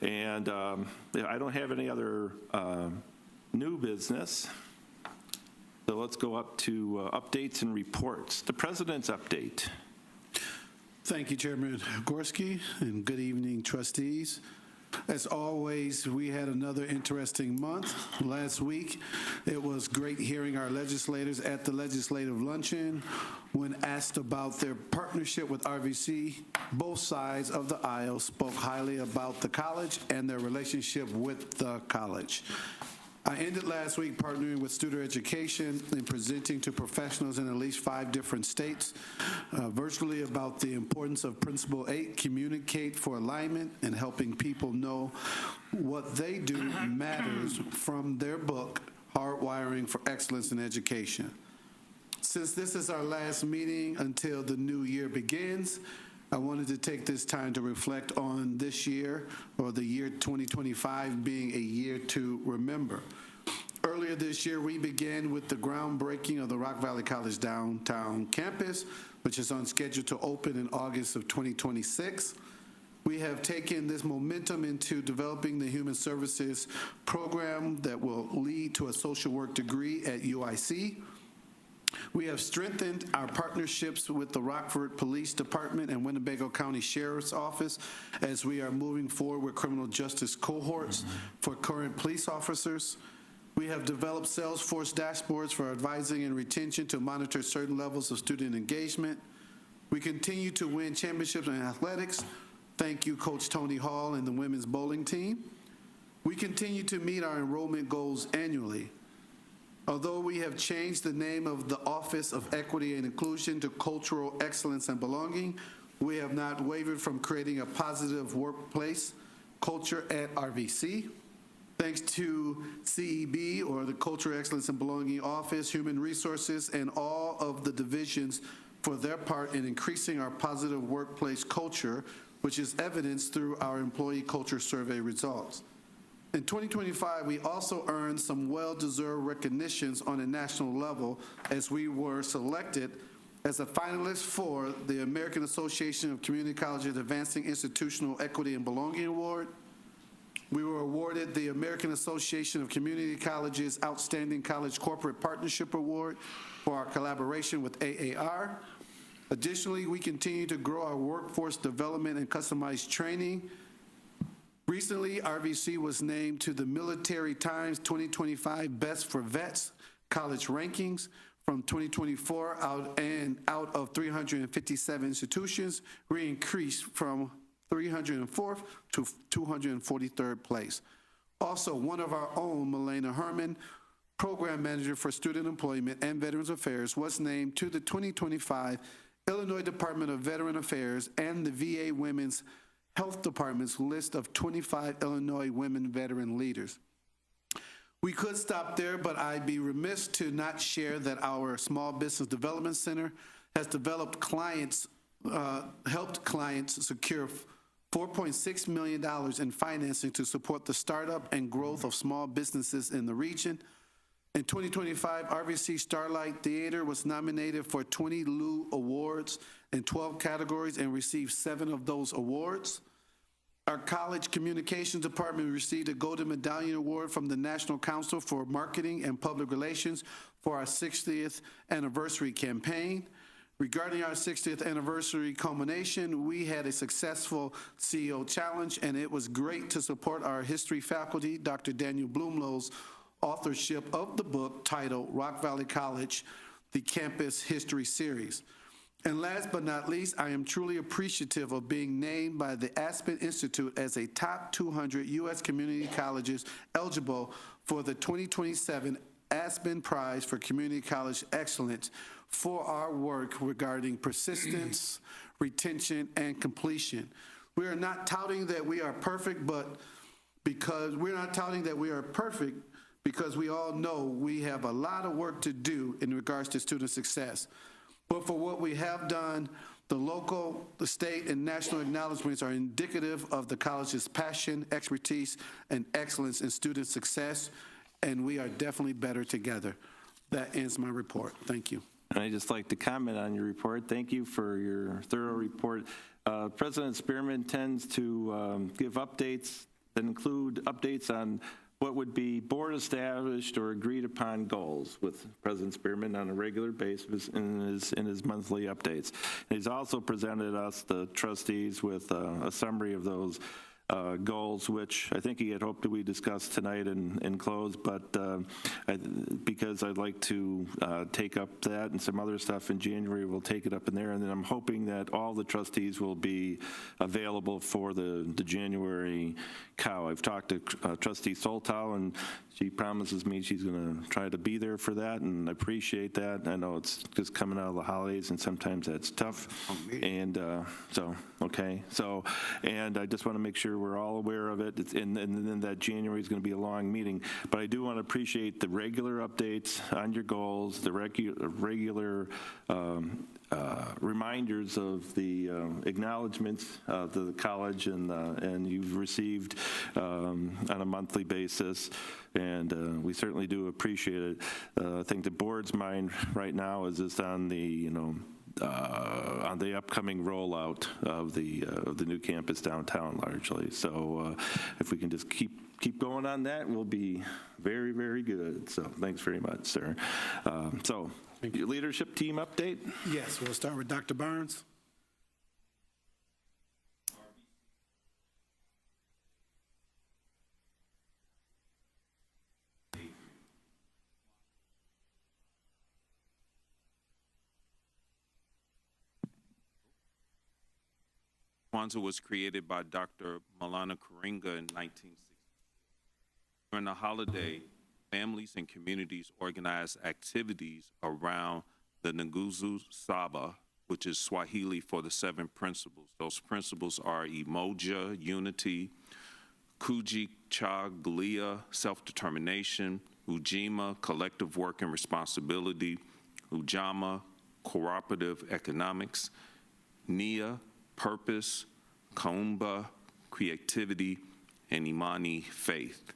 And I don't have any other new business. So let's go up to updates and reports. The president's update. Thank you, Chairman Gorski, and good evening, trustees. As always, we had another interesting month. Last week, it was great hearing our legislators at the legislative luncheon. When asked about their partnership with RVC, both sides of the aisle spoke highly about the college and their relationship with the college. I ended last week partnering with Student Education and presenting to professionals in at least 5 different states virtually about the importance of Principle 8, communicate for alignment, and helping people know what they do matters from their book, Hardwiring for Excellence in Education. Since this is our last meeting until the new year begins, I wanted to take this time to reflect on this year, or the year 2025 being a year to remember. Earlier this year, we began with the groundbreaking of the Rock Valley College downtown campus, which is on schedule to open in August of 2026. We have taken this momentum into developing the Human Services program that will lead to a social work degree at UIC. We have strengthened our partnerships with the Rockford Police Department and Winnebago County Sheriff's Office as we are moving forward with criminal justice cohorts for current police officers. We have developed Salesforce dashboards for advising and retention to monitor certain levels of student engagement. We continue to win championships in athletics. Thank you, Coach Tony Hall and the women's bowling team. We continue to meet our enrollment goals annually. Although we have changed the name of the Office of Equity and Inclusion to Cultural Excellence and Belonging, we have not wavered from creating a positive workplace culture at RVC. Thanks to CEB, or the Cultural Excellence and Belonging Office, Human Resources, and all of the divisions for their part in increasing our positive workplace culture, which is evidenced through our employee culture survey results. In 2025, we also earned some well-deserved recognitions on a national level as we were selected as a finalist for the American Association of Community Colleges Advancing Institutional Equity and Belonging Award. We were awarded the American Association of Community Colleges Outstanding College Corporate Partnership Award for our collaboration with AAR. Additionally, we continue to grow our workforce development and customized training. Recently, RVC was named to the Military Times 2025 Best for Vets college rankings from 2024 out of 357 institutions. We increased from 304th to 243rd place. Also, one of our own, Melena Herman, Program Manager for Student Employment and Veterans Affairs, was named to the 2025 Illinois Department of Veteran Affairs and the VA Women's Health Department's list of 25 Illinois women veteran leaders. We could stop there, but I'd be remiss to not share that our Small Business Development Center has helped clients secure $4.6 million in financing to support the startup and growth of small businesses in the region. In 2025, RVC Starlight Theater was nominated for 20 Lou Awards in 12 categories and received 7 of those awards. Our College Communications Department received a Golden Medallion Award from the National Council for Marketing and Public Relations for our 60th anniversary campaign. Regarding our 60th anniversary culmination, we had a successful CEO challenge, and it was great to support our history faculty, Dr. Daniel Blumloh's authorship of the book titled Rock Valley College, the Campus History Series. And last but not least, I am truly appreciative of being named by the Aspen Institute as a top 200 U.S. community colleges eligible for the 2027 Aspen Prize for Community College Excellence for our work regarding persistence, retention, and completion. We are not touting that we are perfect, because we all know we have a lot of work to do in regards to student success. But for what we have done, the local, the state, and national acknowledgments are indicative of the college's passion, expertise, and excellence in student success, and we are definitely better together. That ends my report. Thank you. And I'd just like to comment on your report. Thank you for your thorough report. President Spearman tends to give updates that include updates on what would be board established or agreed upon goals with President Spearman on a regular basis in his monthly updates. And he's also presented us, the trustees, with a summary of those goals, which I think he had hoped that we discussed tonight and close, but because I'd like to take up that and some other stuff in January, we'll take it up in there, and then I'm hoping that all the trustees will be available for the January cow. I've talked to Trustee Soltow, and she promises me she's going to try to be there for that, and I appreciate that. I know it's just coming out of the holidays, and sometimes that's tough, and and I just want to make sure we're all aware of it, and then that January is going to be a long meeting. But I do want to appreciate the regular updates on your goals, the regular reminders of the acknowledgments of the college, and you've received on a monthly basis, and we certainly do appreciate it. I think the board's mind right now is just on the upcoming rollout of the new campus downtown, largely. So if we can just keep going on that, we'll be very, very good. So thanks very much, sir. So your leadership team update? Yes, we'll start with Dr. Barnes. Kwanzaa was created by Dr. Malana Karinga in 1960. During the holiday, families and communities organize activities around the Nguzo Saba, which is Swahili for the 7 principles. Those principles are Umoja, unity, Kujichagulia, self-determination, Ujima, collective work and responsibility, Ujama, cooperative economics, NIA, purpose, Kaumba, creativity, and Imani, faith.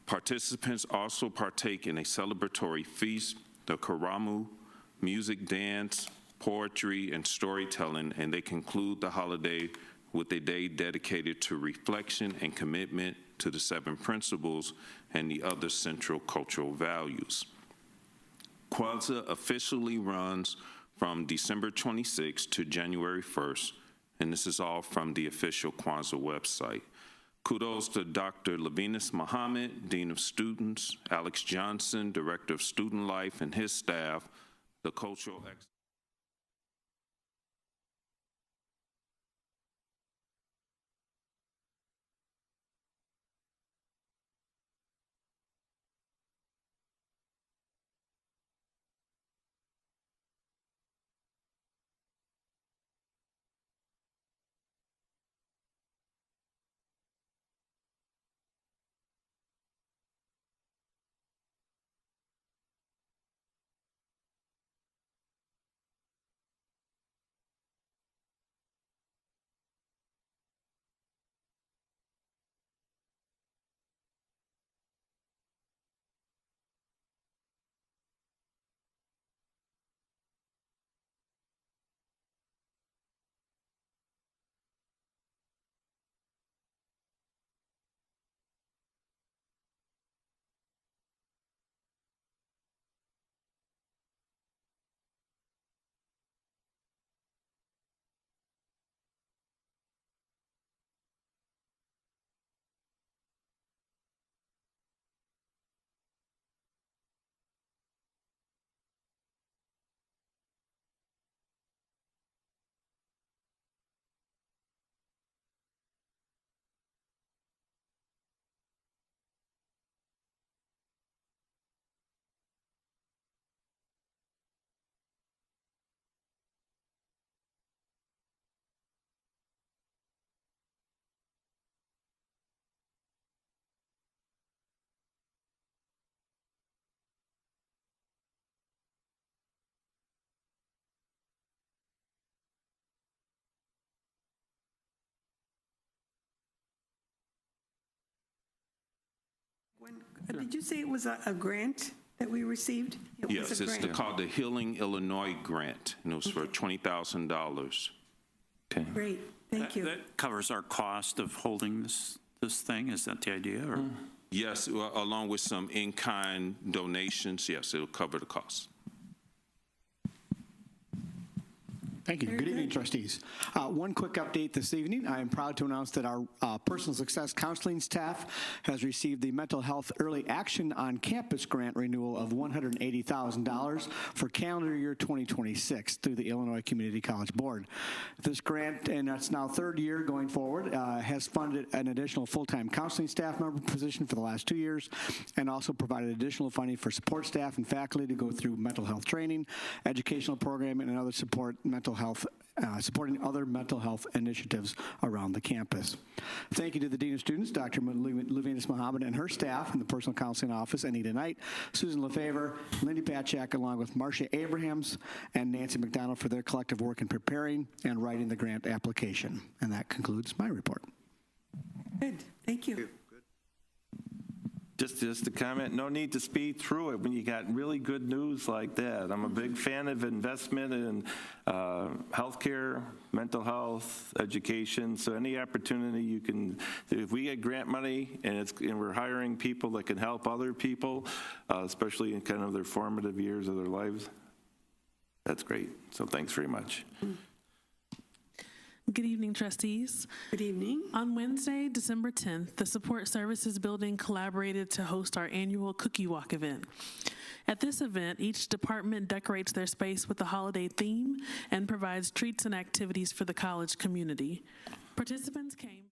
Participants also partake in a celebratory feast, the Karamu, music, dance, poetry, and storytelling, and they conclude the holiday with a day dedicated to reflection and commitment to the 7 principles and the other central cultural values. Kwanzaa officially runs from December 26th to January 1st, and this is all from the official Kwanzaa website. Kudos to Dr. Levinus Muhammad, Dean of Students, Alex Johnson, Director of Student Life, and his staff, the cultural Did you say it was a grant that we received? It was Yes, a it's grant. called the Healing Illinois Grant, and it was for $20,000. Okay. Great, thank you. That covers our cost of holding this thing, is that the idea, or? Yes, well, along with some in-kind donations, yes, it'll cover the cost. Thank you. Good evening, trustees. One quick update this evening. I am proud to announce that our personal success counseling staff has received the Mental Health Early Action on Campus grant renewal of $180,000 for calendar year 2026 through the Illinois Community College Board. This grant, and that's now third year going forward, has funded an additional full-time counseling staff member position for the last 2 years, and also provided additional funding for support staff and faculty to go through mental health training, educational programming, and other supporting other mental health initiatives around the campus. Thank you to the Dean of Students, Dr. Levinus Muhammad, and her staff in the Personal Counseling Office, Anita Knight, Susan LeFevre, Lindy Patchak, along with Marcia Abrahams and Nancy McDonald for their collective work in preparing and writing the grant application. And that concludes my report. Good, thank you. Just a comment, no need to speed through it when you got really good news like that. I'm a big fan of investment in healthcare, mental health, education, so any opportunity you can, if we get grant money and we're hiring people that can help other people, especially in kind of their formative years of their lives, that's great. So thanks very much. Good evening, trustees. Good evening. On Wednesday, December 10th, the Support Services Building collaborated to host our annual Cookie Walk event. At this event, each department decorates their space with a holiday theme and provides treats and activities for the college community. Participants came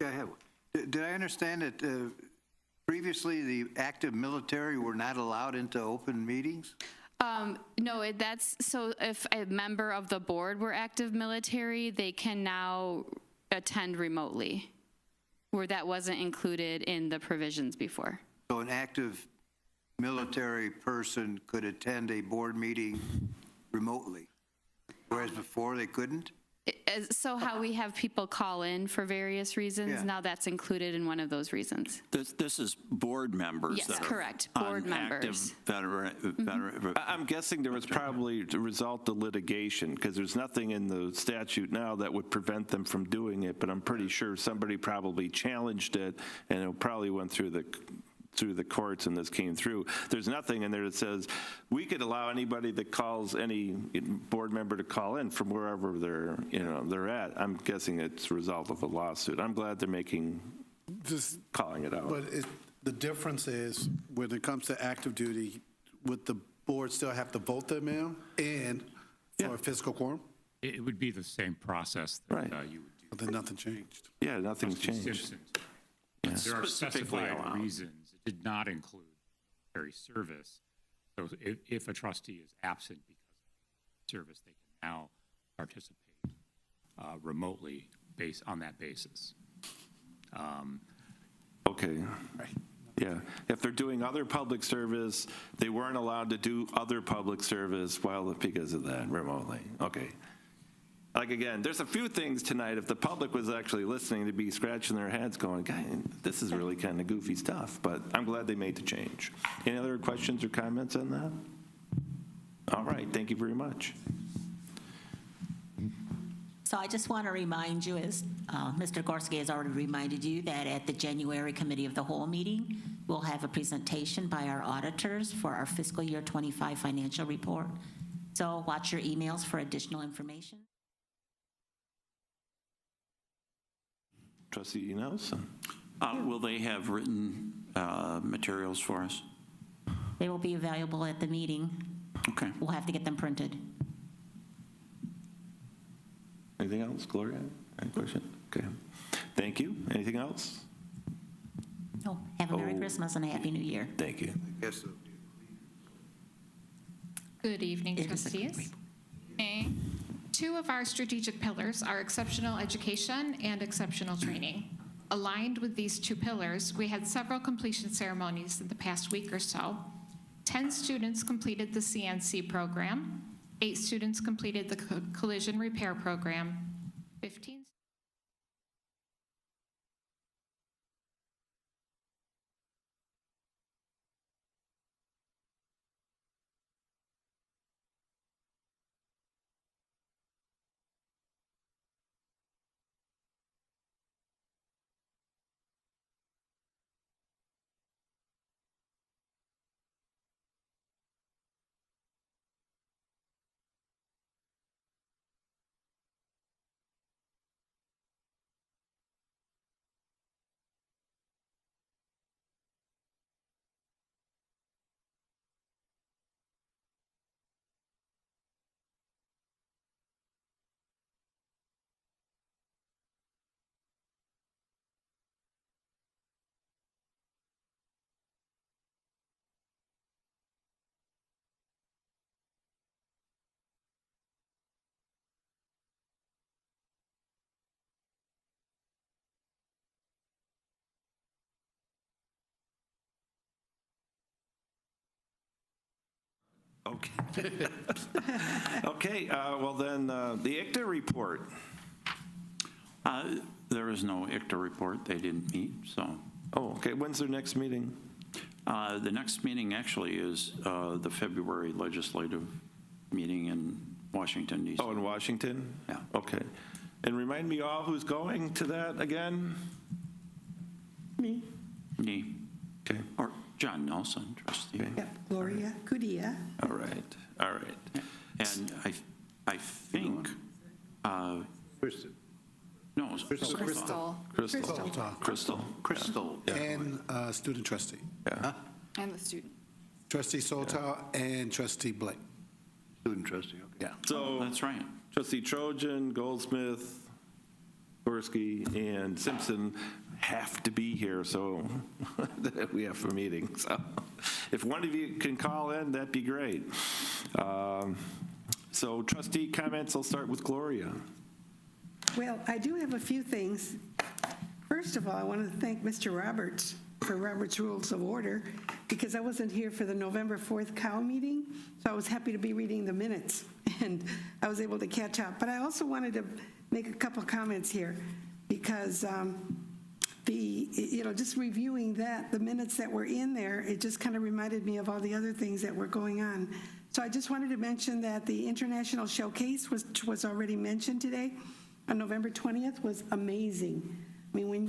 Yeah, I have one. Did I understand that previously the active military were not allowed into open meetings? No, that's, so if a member of the board were active military, they can now attend remotely, where that wasn't included in the provisions before. So an active military person could attend a board meeting remotely, whereas before they couldn't? So how we have people call in for various reasons, Yeah. now that's included in one of those reasons. This is board members Yes, that are correct. Board on active members. I'm guessing there was probably the result of litigation, because there's nothing in the statute now that would prevent them from doing it, but I'm pretty sure somebody probably challenged it, and it probably went through the courts and this came through. There's nothing in there that says we could allow anybody that calls any board member to call in from wherever they're at. I'm guessing it's a result of a lawsuit. I'm glad they're calling it out. But the difference is, when it comes to active duty, would the board still have to vote them in and for a fiscal quorum? It would be the same process that you would do. But then nothing changed. Yeah, nothing's changed. Simpson. There are specified reasons. It did not include military service. So if a trustee is absent because of service, they can now participate remotely based on that basis. Okay. Yeah. If they're doing other public service, they weren't allowed to do other public service because of that remotely. Okay. Like, again, there's a few things tonight, if the public was actually listening, to be scratching their heads going, "God, this is really kind of goofy stuff," but I'm glad they made the change. Any other questions or comments on that? All right, thank you very much. So I just want to remind you, as Mr. Gorski has already reminded you, that at the January Committee of the Whole meeting, we'll have a presentation by our auditors for our fiscal year 25 financial report. So watch your emails for additional information. Trustee Nelson. Will they have written materials for us? They will be available at the meeting. Okay. We'll have to get them printed. Anything else, Gloria? Any question? Okay. Thank you. Anything else? Oh, have a Merry Christmas and a Happy New Year. Thank you. Yes. Good evening, trustees. Okay. Two of our strategic pillars are exceptional education and exceptional training. Aligned with these two pillars, we had several completion ceremonies in the past week or so. 10 students completed the CNC program. 8 students completed the collision repair program. 15. Okay. Okay, well then, the ICTA report. There is no ICTA report. They didn't meet, so. Oh, okay. When's their next meeting? The next meeting actually is the February legislative meeting in Washington, D.C. Oh, in Washington? Yeah. Okay. And remind me all who's going to that again? Me. Okay. Or John Nelson, trustee. Okay. Yep, Gloria Cudia. All right, all right. And I think, Kristen. no, it was Crystal. Crystal. And student trustee. Yeah. And the student. Trustee Soltow and trustee Blake. Student trustee, okay. Yeah. So that's right. Trustee Trojan, Goldsmith, Gorski and Simpson have to be here, so we have a meeting. So if one of you can call in, that'd be great. So trustee comments, I'll start with Gloria. Well, I do have a few things. First of all, I wanted to thank Mr. Roberts for Robert's Rules of Order, because I wasn't here for the November 4th COW meeting, so I was happy to be reading the minutes, and I was able to catch up. But I also wanted to make a couple comments here, because just reviewing the minutes that were in there, it just kind of reminded me of all the other things that were going on. So I just wanted to mention that the International Showcase, which was already mentioned today, on November 20th, was amazing. I mean, when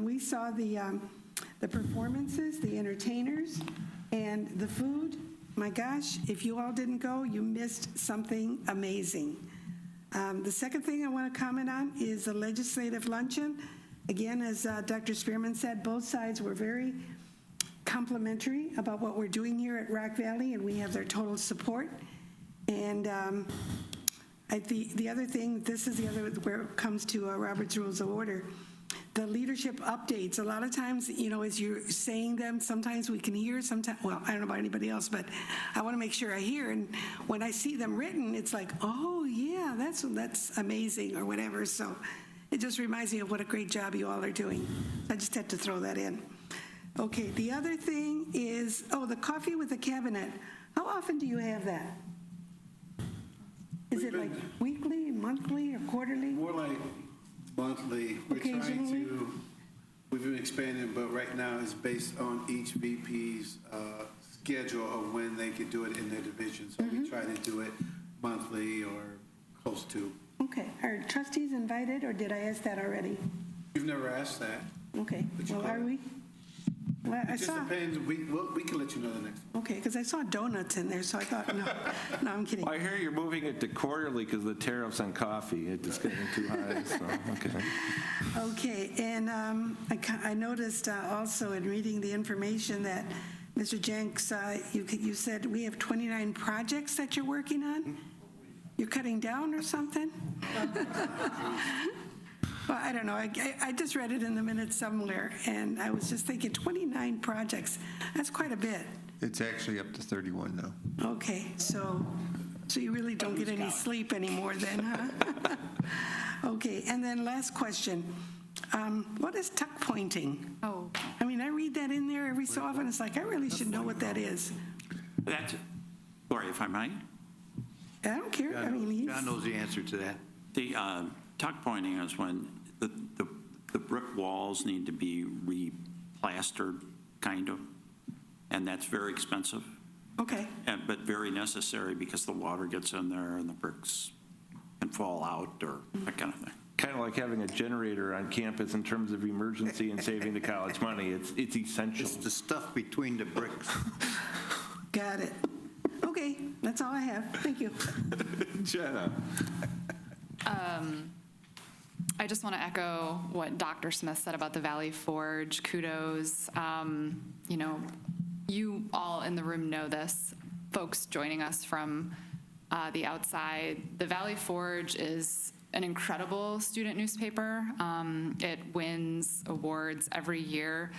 we saw the performances, the entertainers, and the food, my gosh, if you all didn't go, you missed something amazing. The second thing I want to comment on is the legislative luncheon. Again, as Dr. Spearman said, both sides were very complimentary about what we're doing here at Rock Valley, and we have their total support. And the other thing, this is the other where it comes to Robert's Rules of Order, the leadership updates. A lot of times, as you're saying them, sometimes we can hear, sometimes, well, I don't know about anybody else, but I want to make sure I hear. And when I see them written, it's like, oh, yeah, that's amazing or whatever. So it just reminds me of what a great job you all are doing. I just had to throw that in. Okay, the other thing is, the coffee with the cabinet. How often do you have that? Is it like weekly, monthly, or quarterly? More like monthly. Occasionally? We've been expanding, but right now it's based on each VP's schedule of when they could do it in their division. So we try to do it monthly or close to. Okay. Are trustees invited, or did I ask that already? You've never asked that. Okay. Well, are we? Well, It just depends. We can let you know the next one. Okay, because I saw donuts in there, so I thought, no, I'm kidding. I hear you're moving it to quarterly because of the tariffs on coffee. It's just getting too high, so, okay. Okay, and I noticed also in reading the information that, Mr. Jenks, you said we have 29 projects that you're working on? You're cutting down or something? Well, I don't know. I just read it in the minutes somewhere, and I was just thinking 29 projects. That's quite a bit. It's actually up to 31 now. Okay, so you really don't get any sleep anymore then, huh? Okay, and then last question. What is tuck pointing? Oh. I mean, I read that in there every so often. It's like, I really should know what that is. That's it. Gloria, if I might. I don't care. John knows the answer to that. The tuck pointing is when the brick walls need to be replastered, kind of, and that's very expensive. Okay. But very necessary because the water gets in there and the bricks can fall out or that kind of thing. Kind of like having a generator on campus in terms of emergency and saving the college money. It's essential. It's the stuff between the bricks. Got it. Okay, that's all I have. Thank you. Jenna. I just want to echo what Dr. Smith said about the Valley Forge. Kudos. You all in the room know this. Folks joining us from the outside, the Valley Forge is an incredible student newspaper. It wins awards every year.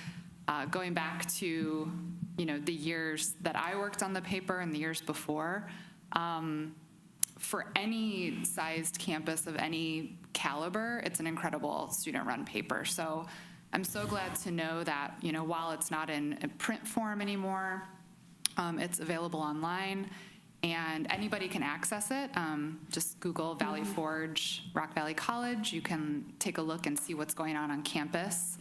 Going back to, the years that I worked on the paper and the years before, for any sized campus of any caliber, it's an incredible student-run paper. So I'm so glad to know that, while it's not in a print form anymore, it's available online and anybody can access it. Just Google Valley Forge, Rock Valley College. You can take a look and see what's going on campus.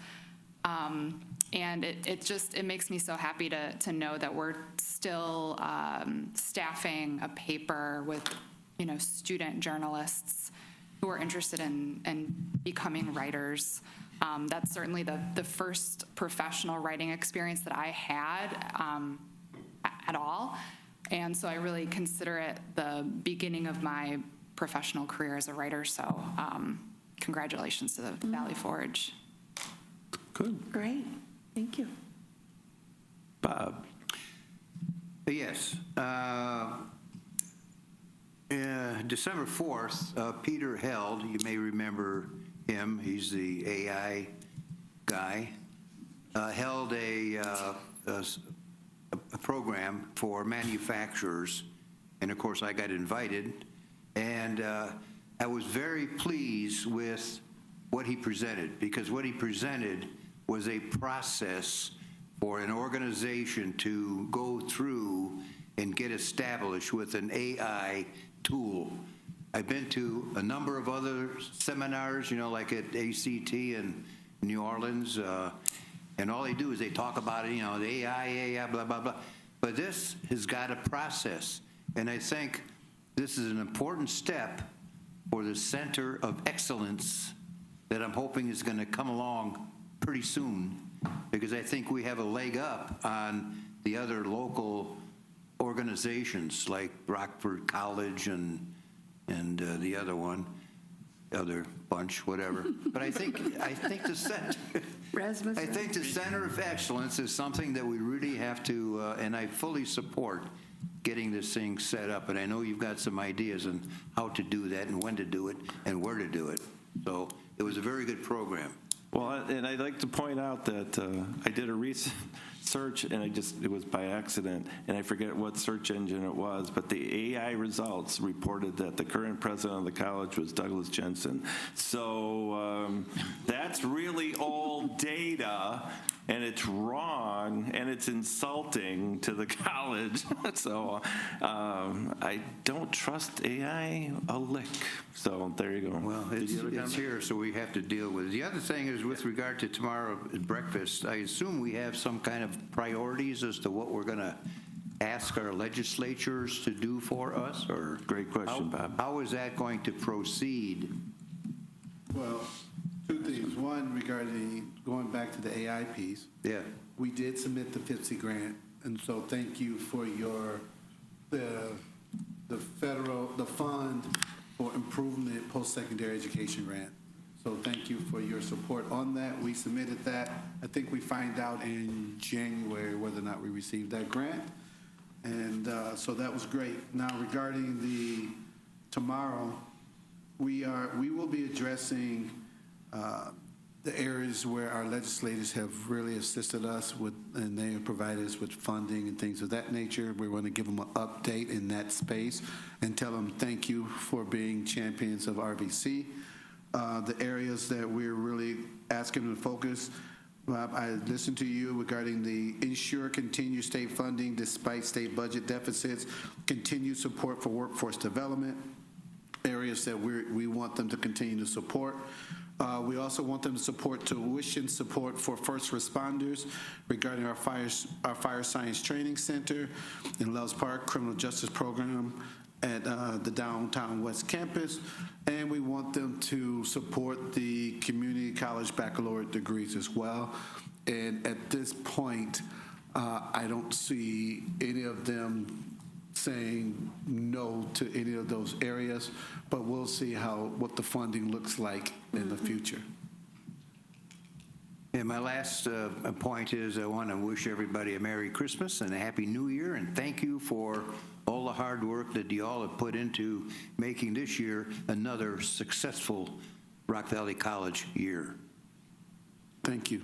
And it makes me so happy to know that we're still staffing a paper with student journalists who are interested in becoming writers. That's certainly the first professional writing experience that I had at all. And so I really consider it the beginning of my professional career as a writer. So congratulations to the Valley Forge. Good. Great. Thank you. Bob. Yes. December 4th, Peter held, you may remember, him, he's the AI guy, held a program for manufacturers, and of course I got invited, and I was very pleased with what he presented, because what he presented was a process for an organization to go through and get established with an AI tool. I've been to a number of other seminars, you know, like at ACT in New Orleans, and all they do is they talk about it, you know, the AI, blah, blah, blah. But this has got a process, and I think this is an important step for the Center of Excellence that I'm hoping is going to come along pretty soon, because I think we have a leg up on the other local organizations like Rockford College and the other one, other bunch, whatever. But I think the Center of Excellence is something that we really have to, and I fully support getting this thing set up. And I know you've got some ideas on how to do that and when to do it and where to do it. So it was a very good program. Well, and I'd like to point out that I did a research, and it was by accident, and I forget what search engine it was, but the AI results reported that the current president of the college was Douglas Jensen. So that's really old data, and it's wrong, and it's insulting to the college. So I don't trust AI a lick. So there you go. Well, it's here, so we have to deal with it. The other thing is with regard to tomorrow at breakfast, I assume we have some kind of priorities as to what we're going to ask our legislatures to do for us? Or great question, Bob. How is that going to proceed? Well, two things. One, regarding going back to the AI piece. Yeah. We did submit the FIPSI grant, and so thank you for the fund for improvement post-secondary education grant. So thank you for your support on that. We submitted that. I think we find out in January whether or not we received that grant. And so that was great. Now, regarding tomorrow, we will be addressing the areas where our legislators have really assisted us with, and they have provided us with funding and things of that nature. We want to give them an update in that space and tell them thank you for being champions of RVC. The areas that we're really asking them to focus, Bob, I listened to you regarding the ensure continued state funding despite state budget deficits, continued support for workforce development, areas that we want them to continue to support. We also want them to support tuition support for first responders regarding our fire science training center in Loves Park, criminal justice program at the downtown West Campus, and we want them to support the community college baccalaureate degrees as well. And at this point, I don't see any of them saying no to any of those areas, but we'll see what the funding looks like in the future. And my last point is I want to wish everybody a Merry Christmas and a Happy New Year, and thank you for all the hard work that you all have put into making this year another successful Rock Valley College year. Thank you.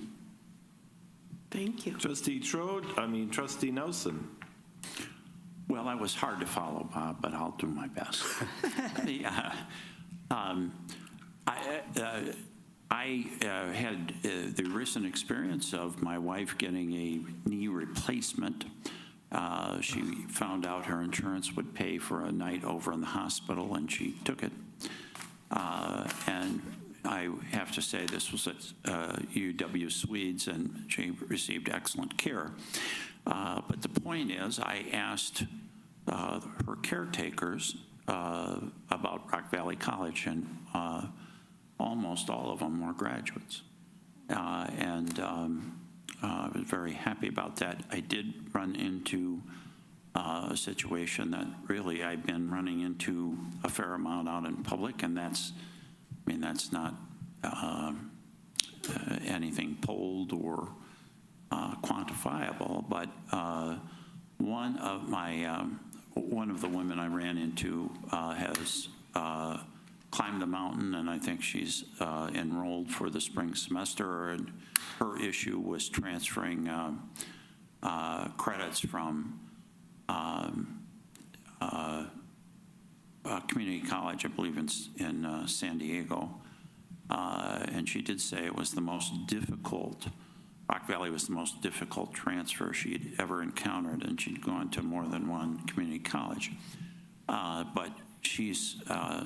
Thank you. Trustee Nelson. Well, that was hard to follow, Bob, but I'll do my best. I had the recent experience of my wife getting a knee replacement. She found out her insurance would pay for a night over in the hospital, and she took it. And I have to say this was at UW Swedes, and she received excellent care. But the point is, I asked her caretakers about Rock Valley College, and almost all of them were graduates. I was very happy about that. I did run into a situation that really I've been running into a fair amount out in public, and that's not anything polled or quantifiable, but one of the women I ran into has climbed the mountain, and I think she's enrolled for the spring semester. And her issue was transferring credits from community college, I believe, in San Diego. And she did say it was the most difficult, Rock Valley was the most difficult transfer she'd ever encountered, and she'd gone to more than one community college. But she's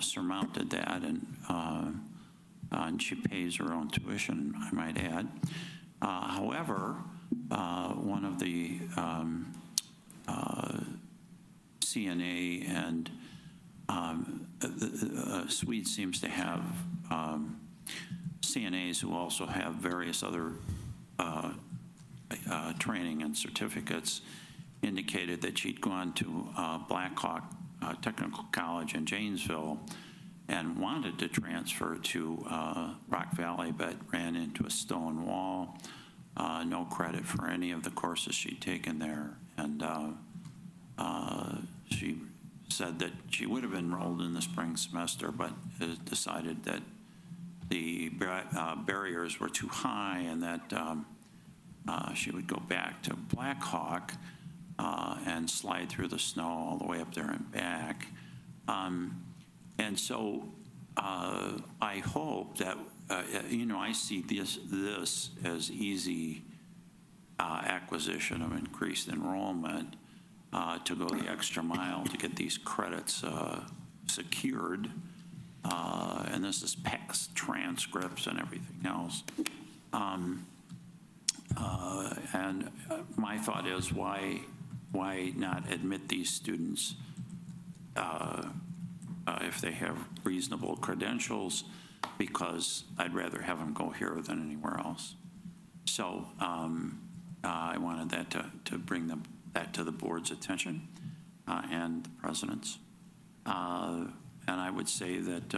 surmounted that, and she pays her own tuition, I might add. However, one of the CNA and Swede seems to have CNAs who also have various other training and certificates, indicated that she'd gone to Blackhawk Technical College in Janesville and wanted to transfer to Rock Valley, but ran into a stone wall. No credit for any of the courses she'd taken there. And she said that she would have enrolled in the spring semester, but decided that the barriers were too high and that she would go back to Blackhawk and slide through the snow all the way up there and back. And so I hope that, I see this as easy acquisition of increased enrollment to go the extra mile to get these credits secured. And this is past transcripts and everything else. And my thought is, why not admit these students if they have reasonable credentials, because I'd rather have them go here than anywhere else. So I wanted that to bring that to the board's attention and the president's. And I would say that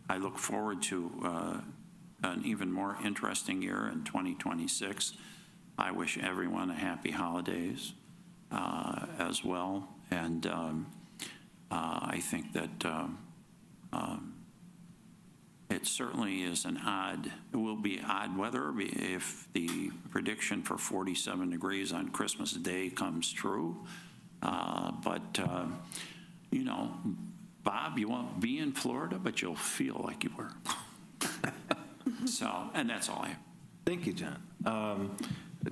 I look forward to an even more interesting year in 2026. I wish everyone a happy holidays as well. And I think that it certainly is it will be odd weather if the prediction for 47 degrees on Christmas Day comes true. But Bob, you won't be in Florida, but you'll feel like you were. So, and that's all I have. Thank you, John.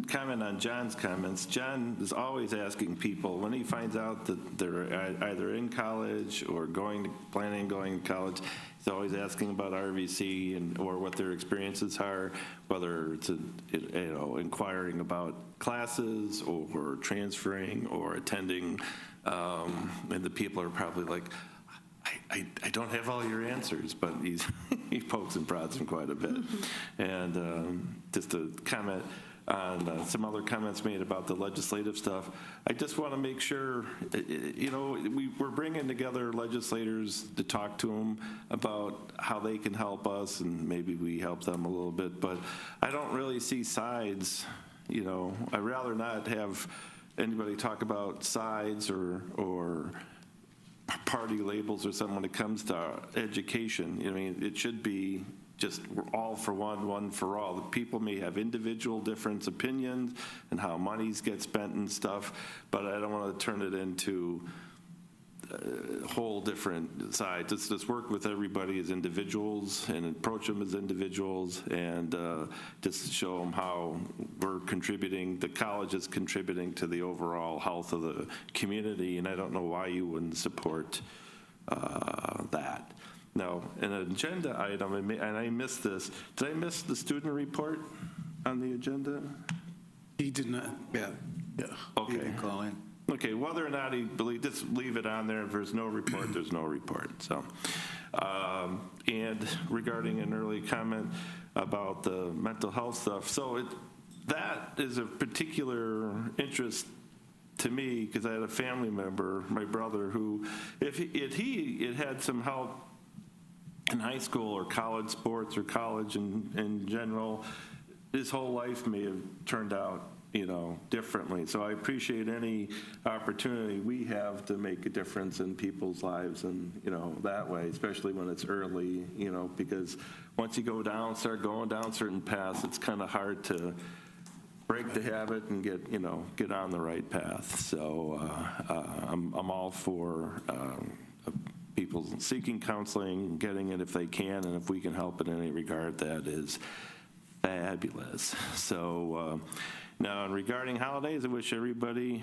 Comment on John's comments. John is always asking people, when he finds out that they're either in college or planning on going to college, he's always asking about RVC or what their experiences are, whether it's inquiring about classes or transferring or attending. And the people are probably like, I don't have all your answers, but he pokes and prods him quite a bit. And just to comment on some other comments made about the legislative stuff, I just want to make sure, we're bringing together legislators to talk to them about how they can help us, and maybe we help them a little bit, but I don't really see sides. I'd rather not have anybody talk about sides or party labels or something when it comes to education. It should be just we're all for one for all. The people may have individual different opinions and how monies get spent and stuff, but I don't want to turn it into a whole different side. Let's work with everybody as individuals and approach them as individuals, and just show them how we're contributing, the college is contributing to the overall health of the community, and I don't know why you wouldn't support that. Now, an agenda item, and I missed this. Did I miss the student report on the agenda? He did not. Yeah. Okay. You can call in. Okay, whether or not just leave it on there. If there's no report, there's no report. So, and regarding an early comment about the mental health stuff, so that is a particular interest to me, because I had a family member, my brother, who, if he had some help in high school or college sports or college in general, his whole life may have turned out differently. So I appreciate any opportunity we have to make a difference in people's lives and, that way, especially when it's early, because once you start going down certain paths, it's kind of hard to break the habit and get on the right path. So I'm all for people seeking counseling, getting it if they can, and if we can help in any regard, that is fabulous. So now, regarding holidays, I wish everybody,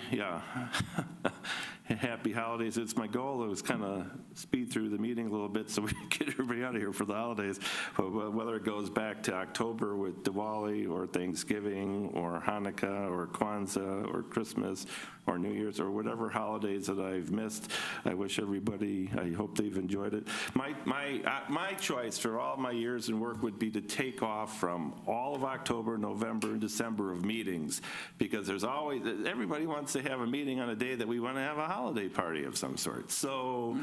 happy holidays. It's my goal. It was kind of speed through the meeting a little bit so we can get everybody out of here for the holidays. But whether it goes back to October with Diwali or Thanksgiving or Hanukkah or Kwanzaa or Christmas or New Year's or whatever holidays that I've missed, I wish everybody, I hope they've enjoyed it. My choice for all my years in work would be to take off from all of October, November, and December of meetings, because there's always, everybody wants to have a meeting on a day that we want to have a holiday party of some sort. So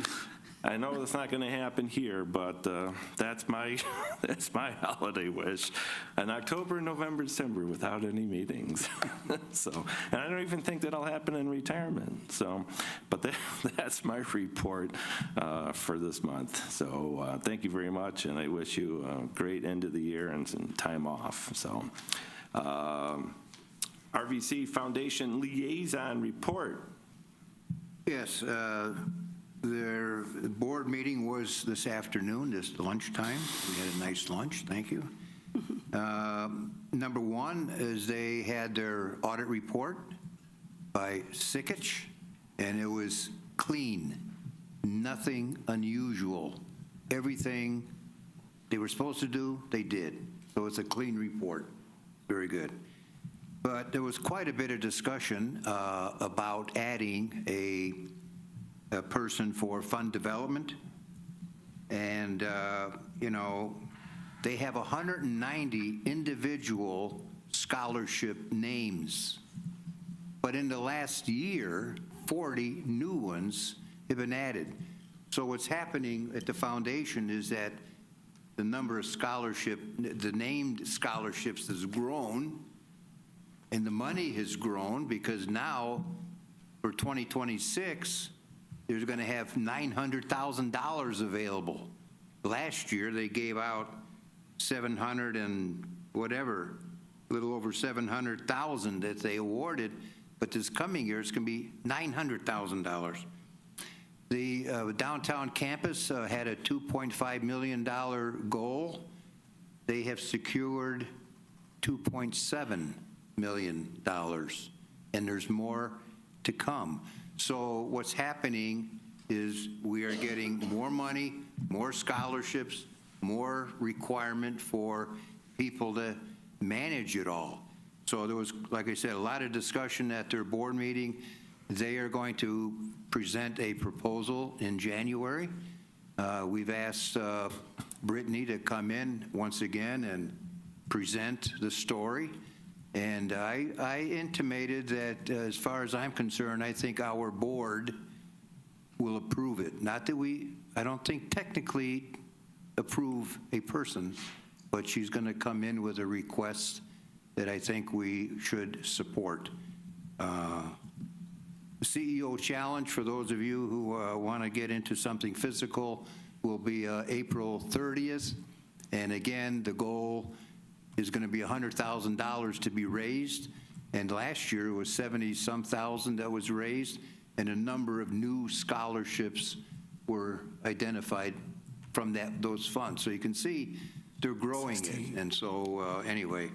I know that's not going to happen here, but that's my holiday wish. In October, November, December, without any meetings. So, and I don't even think that'll happen in retirement. So, but that's my report for this month. So, thank you very much, and I wish you a great end of the year and some time off. So, RVC Foundation Liaison Report. Yes, their board meeting was this afternoon, this lunchtime. We had a nice lunch, thank you. Number one is they had their audit report by Sikich, and it was clean, nothing unusual. Everything they were supposed to do, they did. So it's a clean report, very good. But there was quite a bit of discussion about adding a person for fund development. And, they have 190 individual scholarship names. But in the last year, 40 new ones have been added. So what's happening at the foundation is that the number of the named scholarships has grown, and the money has grown, because now for 2026, they're going to have $900,000 available. Last year, they gave out 700 and whatever, a little over 700,000 that they awarded, but this coming year, it's going to be $900,000. The downtown campus had a $2.5 million goal. They have secured $2.7 million, and there's more to come. So what's happening is we are getting more money, more scholarships, more requirement for people to manage it all. So there was, like I said, a lot of discussion at their board meeting. They are going to present a proposal in January. We've asked Brittany to come in once again and present the story. And I intimated that, as far as I'm concerned, I think our board will approve it. Not that I don't think technically approve a person, but she's going to come in with a request that I think we should support. The CEO Challenge, for those of you who want to get into something physical, will be April 30th. And again, the goal is going to be $100,000 to be raised. And last year it was 70-some thousand that was raised, and a number of new scholarships were identified from those funds. So you can see they're growing it. And so anyway,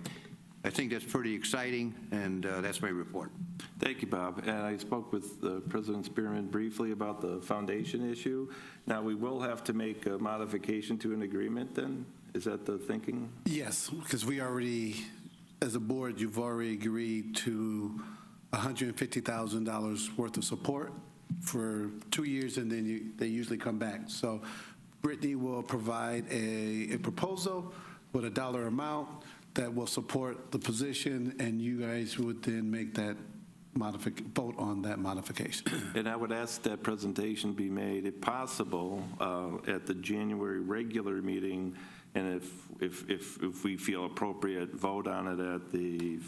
I think that's pretty exciting, and that's my report. Thank you, Bob. And I spoke with President Spearman briefly about the foundation issue. Now, we will have to make a modification to an agreement then? Is that the thinking? Yes, because we already, as a board, you've already agreed to $150,000 worth of support for 2 years, and then they usually come back. So Brittany will provide a proposal with a dollar amount that will support the position, and you guys would then make that vote on that modification. And I would ask that presentation be made, if possible, at the January regular meeting, and if we feel appropriate, vote on it at the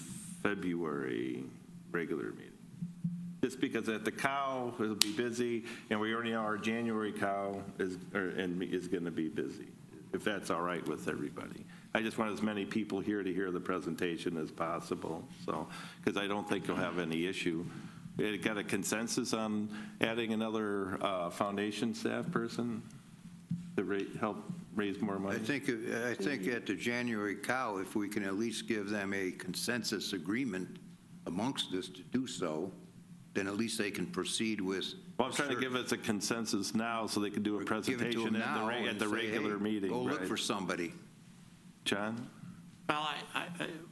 February regular meeting. Just because at the cow, it'll be busy, and we already know our January cow is going to be busy, if that's all right with everybody. I just want as many people here to hear the presentation as possible, so, because I don't think you'll have any issue. It got a consensus on adding another foundation staff person to help raise more money? I think at the January cow, if we can at least give them a consensus agreement amongst us to do so, then at least they can proceed with. Well, I'm trying to give us a consensus now so they can do a presentation at the regular meeting. Go look for somebody. John? Well, I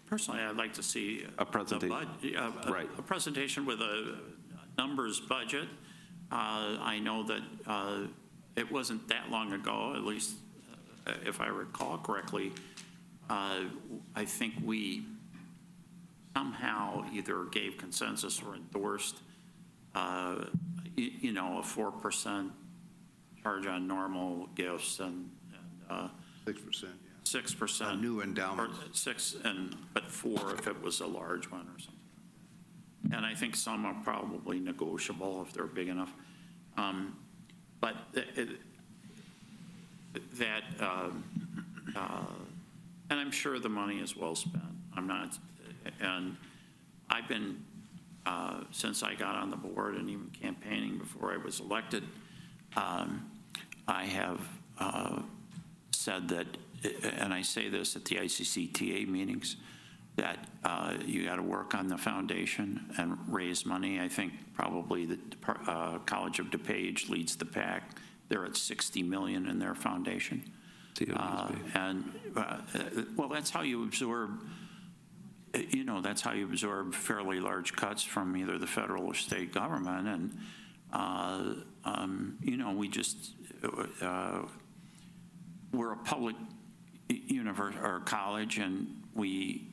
personally, I'd like to see a presentation. A presentation with a numbers budget. I know that it wasn't that long ago, at least if I recall correctly. I think we somehow either gave consensus or endorsed, a 4% charge on normal gifts and 6%. 6%. New endowments. 6 but 4 if it was a large one or something. And I think some are probably negotiable if they're big enough. But and I'm sure the money is well spent. I'm not, and I've been, since I got on the board and even campaigning before I was elected, I have said that, and I say this at the ICCTA meetings, that you got to work on the foundation and raise money. I think probably the College of DuPage leads the pack. They're at $60 million in their foundation. Well, that's how you absorb, that's how you absorb fairly large cuts from either the federal or state government. And, we just, we're a public university or college, and we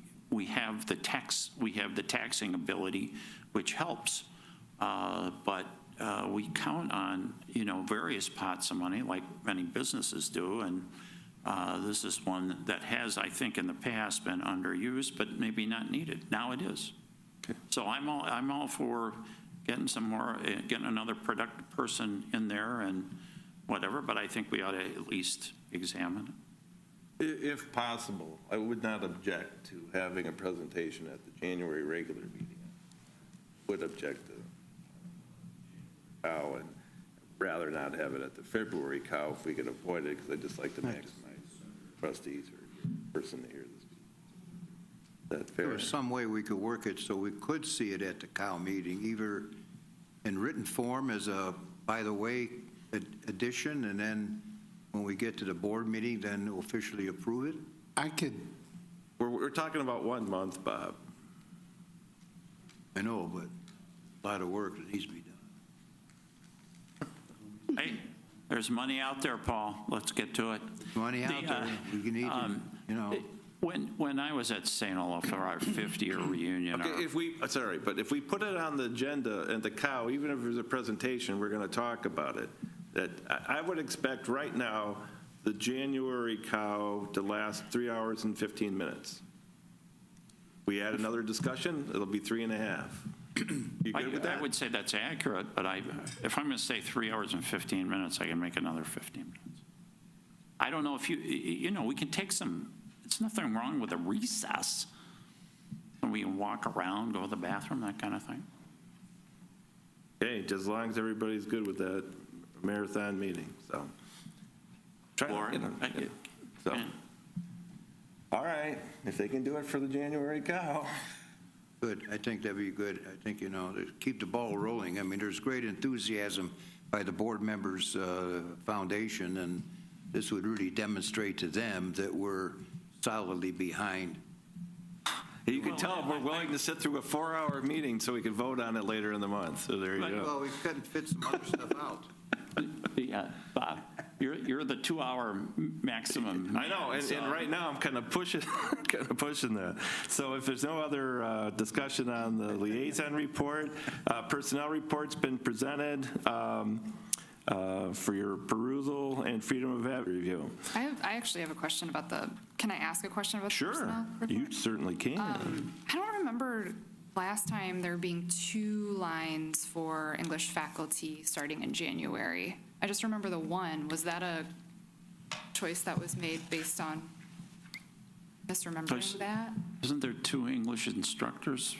have the taxing ability, which helps, but we count on various pots of money, like many businesses do, and this is one that has, I think, in the past been underused, but maybe not needed. Now it is. Okay. So I'm all for getting getting another productive person in there and whatever, but I think we ought to at least examine it. If possible, I would not object to having a presentation at the January regular meeting. Would object to cow and rather not have it at the February cow if we could avoid it, because I just like to maximize trustees or person to hear this. That's fair. There was some way we could work it so we could see it at the cow meeting, either in written form as a, by the way, addition, and then when we get to the board meeting, then officially approve it? I could. We're talking about 1 month, Bob. I know, but a lot of work that needs to be done. Hey, there's money out there, Paul. Let's get to it. Money out there. We need to, When I was at St. Olaf for our 50-year reunion. Okay, if we put it on the agenda and the cow, even if there's a presentation, we're going to talk about it. That I would expect right now the January cow to last 3 hours and 15 minutes. We add another discussion, it'll be 3.5. You good with that? I would say that's accurate, but if I'm going to say 3 hours and 15 minutes, I can make another 15 minutes. I don't know if we can take it's nothing wrong with a recess. And we can walk around, go to the bathroom, that kind of thing. Okay, just as long as everybody's good with that marathon meeting, so. All right, if they can do it for the January cow. Good, I think that'd be good. I think, to keep the ball rolling. I mean, there's great enthusiasm by the board members' foundation, and this would really demonstrate to them that we're solidly behind. You can tell them we're willing to sit through a 4-hour meeting so we can vote on it later in the month, so there you go. Well, we couldn't fit some other stuff out. Yeah, Bob, you're the 2-hour maximum. I know, and right now I'm kind of pushing that. So if there's no other discussion on the liaison report, personnel report's been presented. for your perusal and freedom of review. I actually have a question about can I ask a question about the Sure, personnel report? you certainly can. I don't remember last time there being 2 lines for English faculty starting in January. I just remember the one. Was that a choice that was made based on misremembering that? Isn't there 2 English instructors,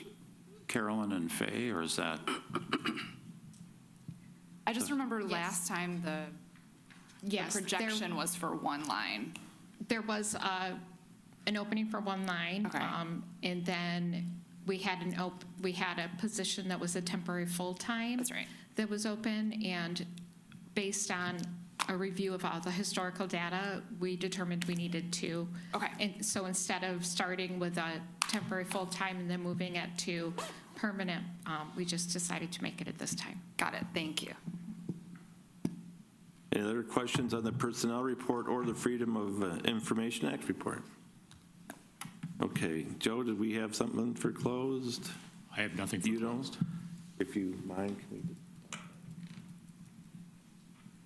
Carolyn and Faye, or is that? I just remember last time the Yes, projection was for 1 line. There was an opening for 1 line. Okay. And then we had a position that was a temporary full-time. That's right. That was open, and based on a review of all the historical data, we determined we needed to. Okay. And so instead of starting with a temporary full-time and then moving it to permanent, we just decided to make it at this time. Got it. Thank you. Any other questions on the personnel report or the Freedom of Information Act report? Okay, Joe, did we have something for closed? I have nothing for You closed. don't? If you mind, can we?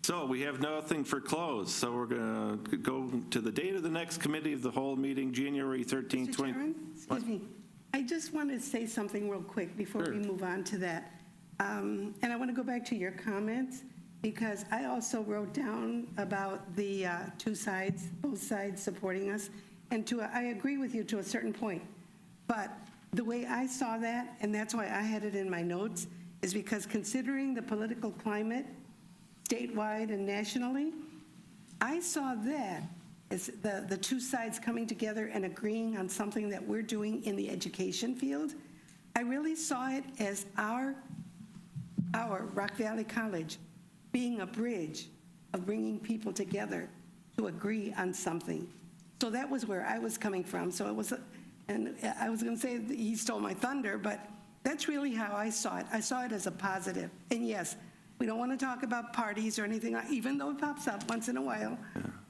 So we have nothing for closed, so we're going to go to the date of the next committee of the whole meeting, January 13th, Mr. Chairman, excuse me. I just want to say something real quick before we move on to that. And I want to go back to your comments, because I also wrote down about the 2 sides, both sides supporting us. And I agree with you to a certain point. But the way I saw that, and that's why I had it in my notes, is because considering the political climate statewide and nationally, I saw that as the 2 sides coming together and agreeing on something that we're doing in the education field. I really saw it as our Rock Valley College being a bridge of bringing people together to agree on something. So that was where I was coming from. So it was, and I was going to say that he stole my thunder, but that's really how I saw it. I saw it as a positive. And yes, we don't want to talk about parties or anything, even though it pops up once in a while,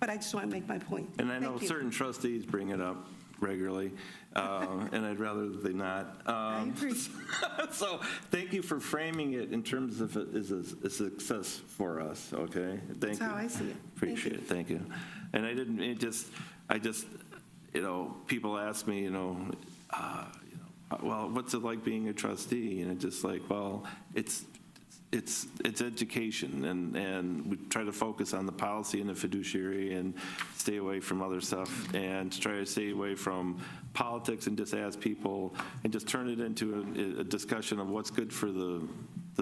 but I just want to make my point. And I know Thank you. certain trustees bring it up regularly, and I'd rather they not. I agree. So thank you for framing it in terms of it as a success for us, okay? Thank That's you. how I see it. Appreciate it, thank you. And I just, people ask me, well, what's it like being a trustee? And it's just like, well, it's education, and we try to focus on the policy and the fiduciary and stay away from other stuff, and try to stay away from politics and just ask people and just turn it into a discussion of what's good for the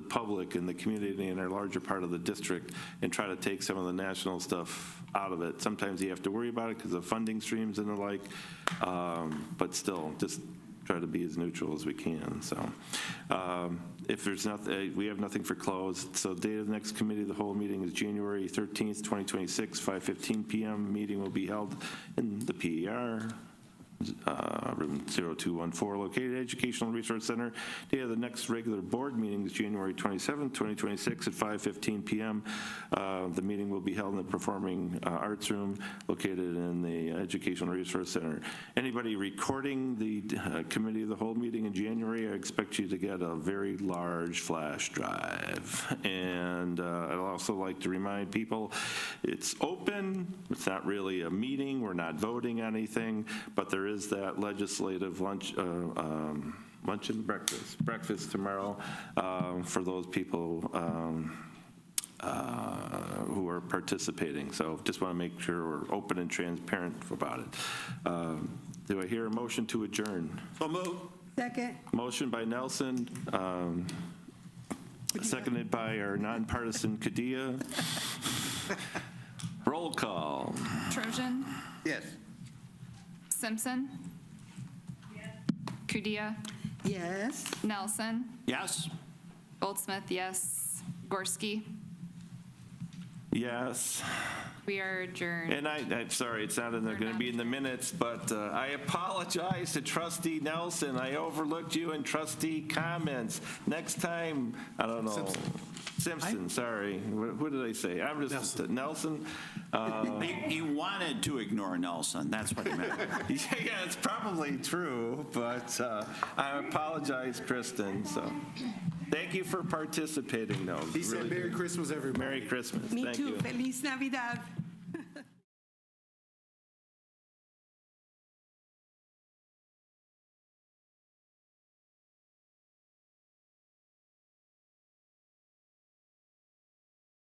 public and the community and our larger part of the district, and try to take some of the national stuff out of it. Sometimes you have to worry about it because of funding streams and the like, but still, just try to be as neutral as we can. So if there's nothing, we have nothing for closed. So date of the next committee of the whole meeting is January 13th, 2026, 5:15 p.m. Meeting will be held in the PER, room 0214, located Educational Resource Center. Date of the next regular board meeting is January 27th, 2026 at 5:15 p.m. The meeting will be held in the Performing Arts Room located in the Educational Resource Center. Anybody recording the committee of the whole meeting in January, I expect you to get a very large flash drive. And I'd also like to remind people it's open. It's not really a meeting. We're not voting on anything, but there is that legislative lunch and breakfast tomorrow for those people who are participating. So just want to make sure we're open and transparent about it. Do I hear a motion to adjourn? So move. Second. Motion by Nelson, seconded by our nonpartisan Kadia. Roll call. Trojan? Yes. Simpson? Yes. Kudia? Yes. Nelson? Yes. Goldsmith, yes. Gorski? Yes. We are adjourned. And I'm sorry, it's not going to be in the minutes, but I apologize to Trustee Nelson. I overlooked you in trustee comments. Next time, I don't know. Simpson, sorry. What did I say? I'm just Nelson. He wanted to ignore Nelson. That's what he meant. Yeah, it's probably true, but I apologize, Kristen. So. Thank you for participating, though. He said Really Merry good. Christmas, everybody. Merry Christmas. Me Thank too. you. Feliz Navidad.